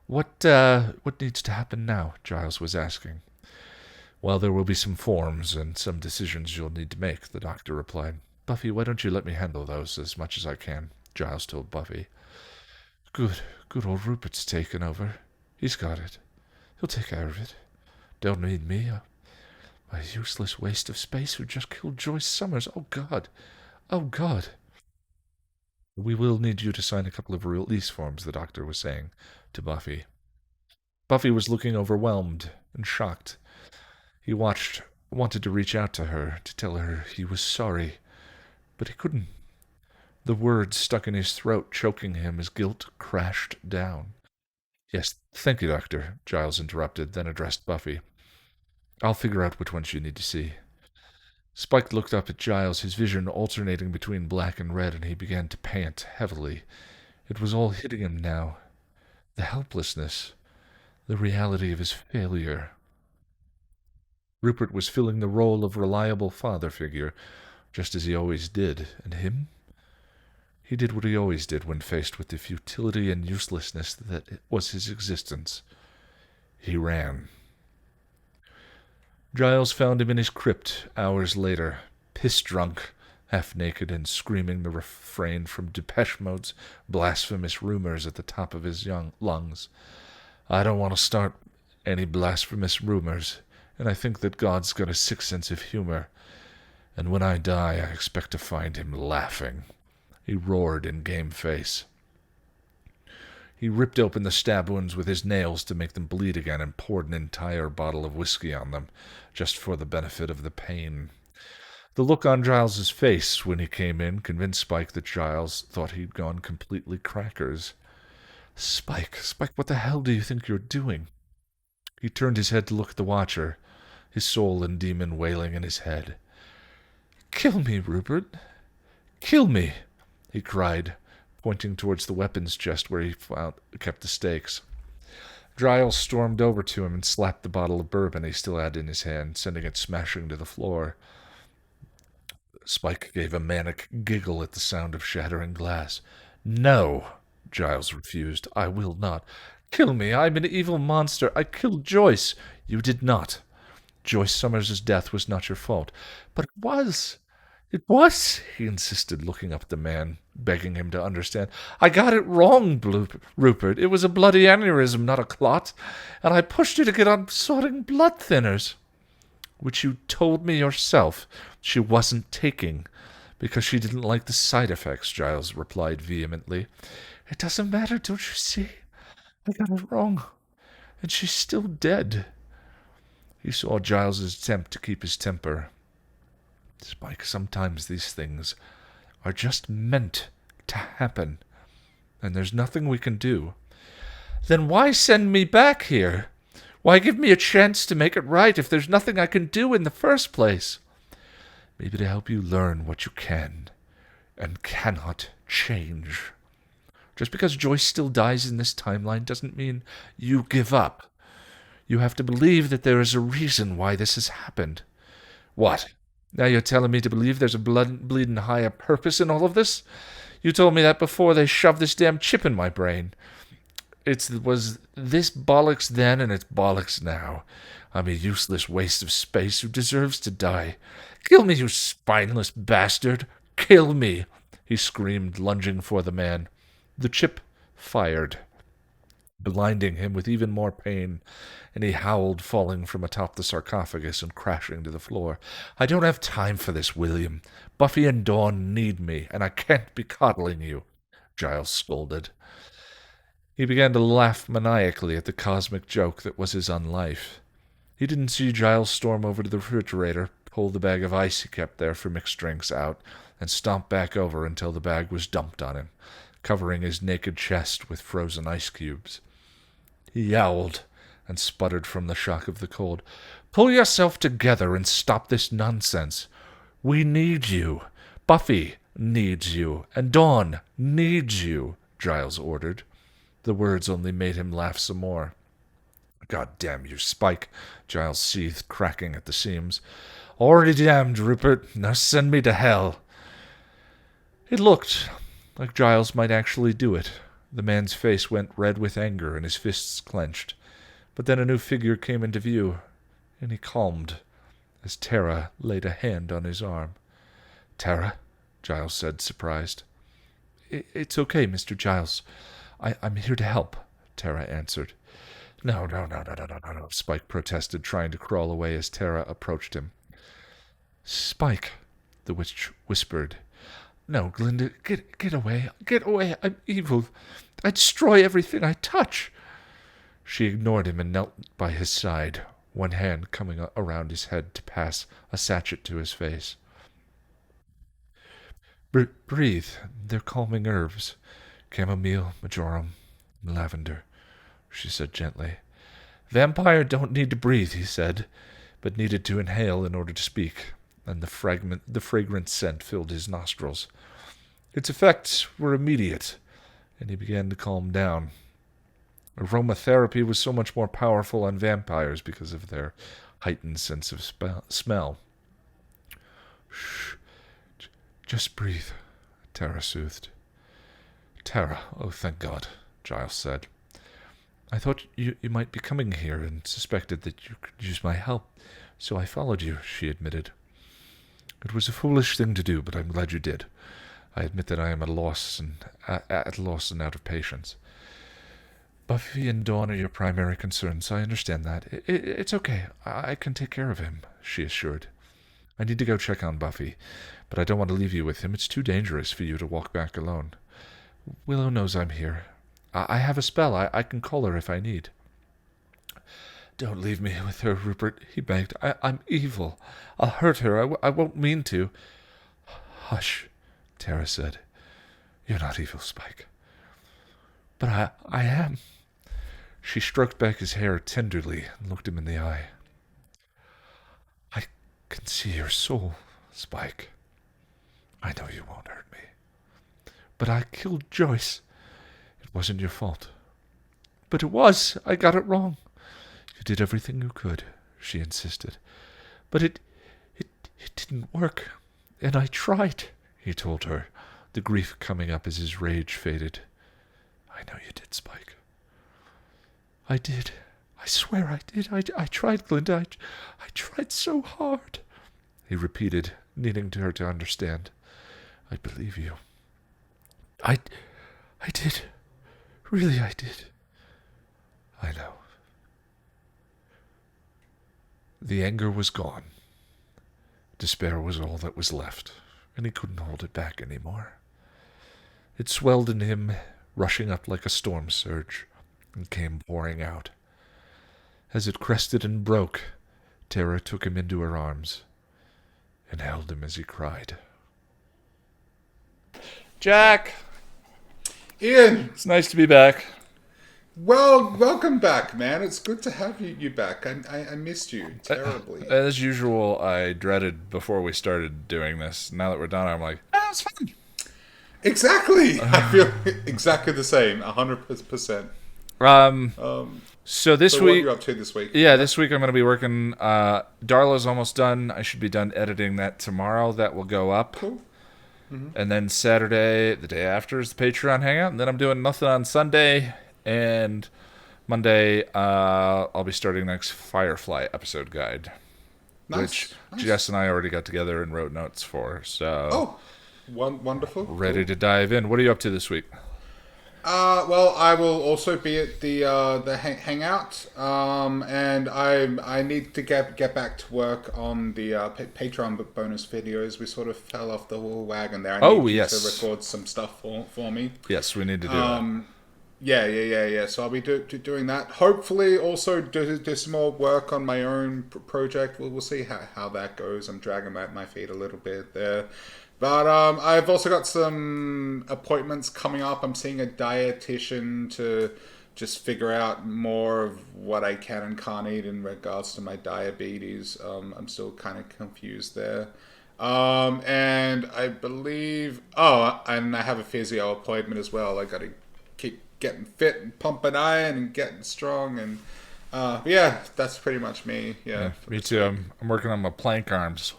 What needs to happen now?" Giles was asking. "Well, there will be some forms and some decisions you'll need to make," the doctor replied. "Buffy, why don't you let me handle those as much as I can?" Giles told Buffy. Good old Rupert's taken over. He's got it. He'll take care of it. Don't need me. A useless waste of space who just killed Joyce Summers. Oh, God. Oh, God. "We will need you to sign a couple of release forms," the doctor was saying to Buffy. Buffy was looking overwhelmed and shocked. He wanted to reach out to her, to tell her he was sorry, but he couldn't. The words stuck in his throat, choking him as guilt crashed down. "Yes, thank you, Doctor," Giles interrupted, then addressed Buffy. "I'll figure out which ones you need to see." Spike looked up at Giles, his vision alternating between black and red, and he began to pant heavily. It was all hitting him now. The helplessness, the reality of his failure. Rupert was filling the role of reliable father figure, just as he always did, and him? He did what he always did when faced with the futility and uselessness that was his existence. He ran. Giles found him in his crypt hours later, piss-drunk, half-naked and screaming the refrain from Depeche Mode's blasphemous rumors at the top of his young lungs. "I don't want to start any blasphemous rumors, and I think that God's got a sick sense of humor, and when I die I expect to find him laughing," he roared in game face. He ripped open the stab wounds with his nails to make them bleed again and poured an entire bottle of whiskey on them, just for the benefit of the pain. The look on Giles's face when he came in convinced Spike that Giles thought he'd gone completely crackers. Spike, what the hell do you think you're doing?" He turned his head to look at the Watcher, his soul and demon wailing in his head. "Kill me, Rupert. Kill me," he cried, pointing towards the weapons chest where he kept the stakes. Giles stormed over to him and slapped the bottle of bourbon he still had in his hand, sending it smashing to the floor. Spike gave a manic giggle at the sound of shattering glass. "No," Giles refused. "I will not. Kill me. I'm an evil monster. I killed Joyce." "You did not. Joyce Summers' death was not your fault." "But it was. It was," he insisted, looking up at the man, begging him to understand. "I got it wrong, Rupert. It was a bloody aneurysm, not a clot, and I pushed her to get on sorting blood thinners." "Which you told me yourself she wasn't taking, because she didn't like the side effects," Giles replied vehemently. "It doesn't matter, don't you see? I got it wrong. And she's still dead. He saw Giles's attempt to keep his temper. Spike, sometimes these things are just meant to happen, and there's nothing we can do. Then why send me back here? Why give me a chance to make it right if there's nothing I can do in the first place? Maybe to help you learn what you can and cannot change. Just because Joyce still dies in this timeline doesn't mean you give up. You have to believe that there is a reason why this has happened. What? Now you're telling me to believe there's a bleeding higher purpose in all of this? You told me that before they shoved this damn chip in my brain. It was this bollocks then, and it's bollocks now. I'm a useless waste of space who deserves to die. Kill me, you spineless bastard! Kill me! He screamed, lunging for the man. The chip fired, blinding him with even more pain, and he howled, falling from atop the sarcophagus and crashing to the floor. I don't have time for this, William. Buffy and Dawn need me, and I can't be coddling you, Giles scolded. He began to laugh maniacally at the cosmic joke that was his unlife. He didn't see Giles storm over to the refrigerator, pull the bag of ice he kept there for mixed drinks out, and stomp back over until the bag was dumped on him, covering his naked chest with frozen ice cubes. He yowled and sputtered from the shock of the cold. Pull yourself together and stop this nonsense. We need you. Buffy needs you, and Dawn needs you, Giles ordered. The words only made him laugh some more. God damn you, Spike, Giles seethed, cracking at the seams. Already damned, Rupert. Now send me to hell. It looked like Giles might actually do it. The man's face went red with anger and his fists clenched. But then a new figure came into view, and he calmed as Tara laid a hand on his arm. Tara, Giles said, surprised. It's okay, Mr. Giles. I'm here to help, Tara answered. No, Spike protested, trying to crawl away as Tara approached him. Spike, the witch whispered. No, Glinda, get away. Get away. I'm evil. I destroy everything I touch. She ignored him and knelt by his side, one hand coming around his head to pass a sachet to his face. Breathe. They're calming herbs. Chamomile, marjoram, and lavender, she said gently. Vampire don't need to breathe, he said, but needed to inhale in order to speak, and the fragrant scent filled his nostrils. Its effects were immediate, and he began to calm down. Aromatherapy was so much more powerful on vampires because of their heightened sense of smell. Shh. Just breathe, Tara soothed. Tara, oh thank God, Giles said. I thought you might be coming here and suspected that you could use my help, so I followed you, she admitted. It was a foolish thing to do, but I'm glad you did. I admit that I am at a loss and out of patience. Buffy and Dawn are your primary concerns. I understand that. It's okay. I can take care of him, she assured. I need to go check on Buffy, but I don't want to leave you with him. It's too dangerous for you to walk back alone. Willow knows I'm here. I have a spell. I can call her if I need. Don't leave me with her, Rupert, he begged. I'm evil. I'll hurt her. I won't mean to. Hush, Tara said. You're not evil, Spike. But I am. She stroked back his hair tenderly and looked him in the eye. I can see your soul, Spike. I know you won't hurt me. But I killed Joyce. It wasn't your fault. But it was. I got it wrong. You did everything you could, she insisted. But it didn't work. And I tried, he told her, the grief coming up as his rage faded. I know you did, Spike. I did. I swear I did. I tried, Glinda. I tried so hard, he repeated, needing her to understand. I believe you. I did. Really, I did. I know. The anger was gone. Despair was all that was left, and he couldn't hold it back any more. It swelled in him, rushing up like a storm surge, and came pouring out. As it crested and broke, Tara took him into her arms and held him as he cried. Jack! Ian, It's nice to be back. well, welcome back, man. It's good to have you back. I missed you terribly. As usual, I dreaded before we started doing this. Now that we're done, I'm like, it's fun. Exactly. I feel exactly the same. 100%. So this So what are week, you up to this week? yeah, this week I'm going to be working. Darla's almost done. I should be done editing that tomorrow. That will go up. Cool. And then Saturday, the day after, is the Patreon hangout. And then I'm doing nothing on Sunday. And Monday, I'll be starting next Firefly episode guide. Nice. Which Jess and I already got together and wrote notes for. So Oh, wonderful. ready to dive in. What are you up to this week? Well, I will also be at the hangout, and I need to get back to work on the Patreon bonus videos. We sort of fell off the wagon there. I need you yes. to record some stuff for me. Yes, we need to do that. Yeah. So I'll be doing that. Hopefully, also do some more work on my own project. We'll see how that goes. I'm dragging my feet a little bit there. But I've also got some appointments coming up. I'm seeing a dietitian to just figure out more of what I can and can't eat in regards to my diabetes. I'm still kind of confused there. And I believe... Oh, and I have a physio appointment as well. I got to keep getting fit and pumping iron and getting strong. And yeah, that's pretty much me. Yeah, Me too. I'm working on my plank arms.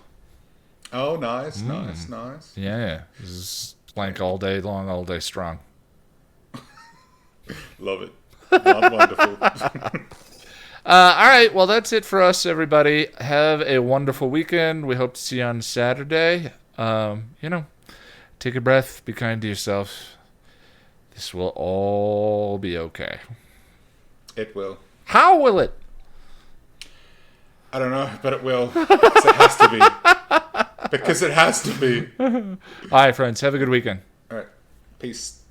Oh, nice. Yeah. This is plank all day long, all day strong. Love it. Wonderful. All right. Well, that's it for us, everybody. Have a wonderful weekend. We hope to see you on Saturday. Take a breath. Be kind to yourself. This will all be okay. It will. How will it? I don't know, but it will. Because it has to be. Because it has to be. All right, friends. Have a good weekend. All right. Peace.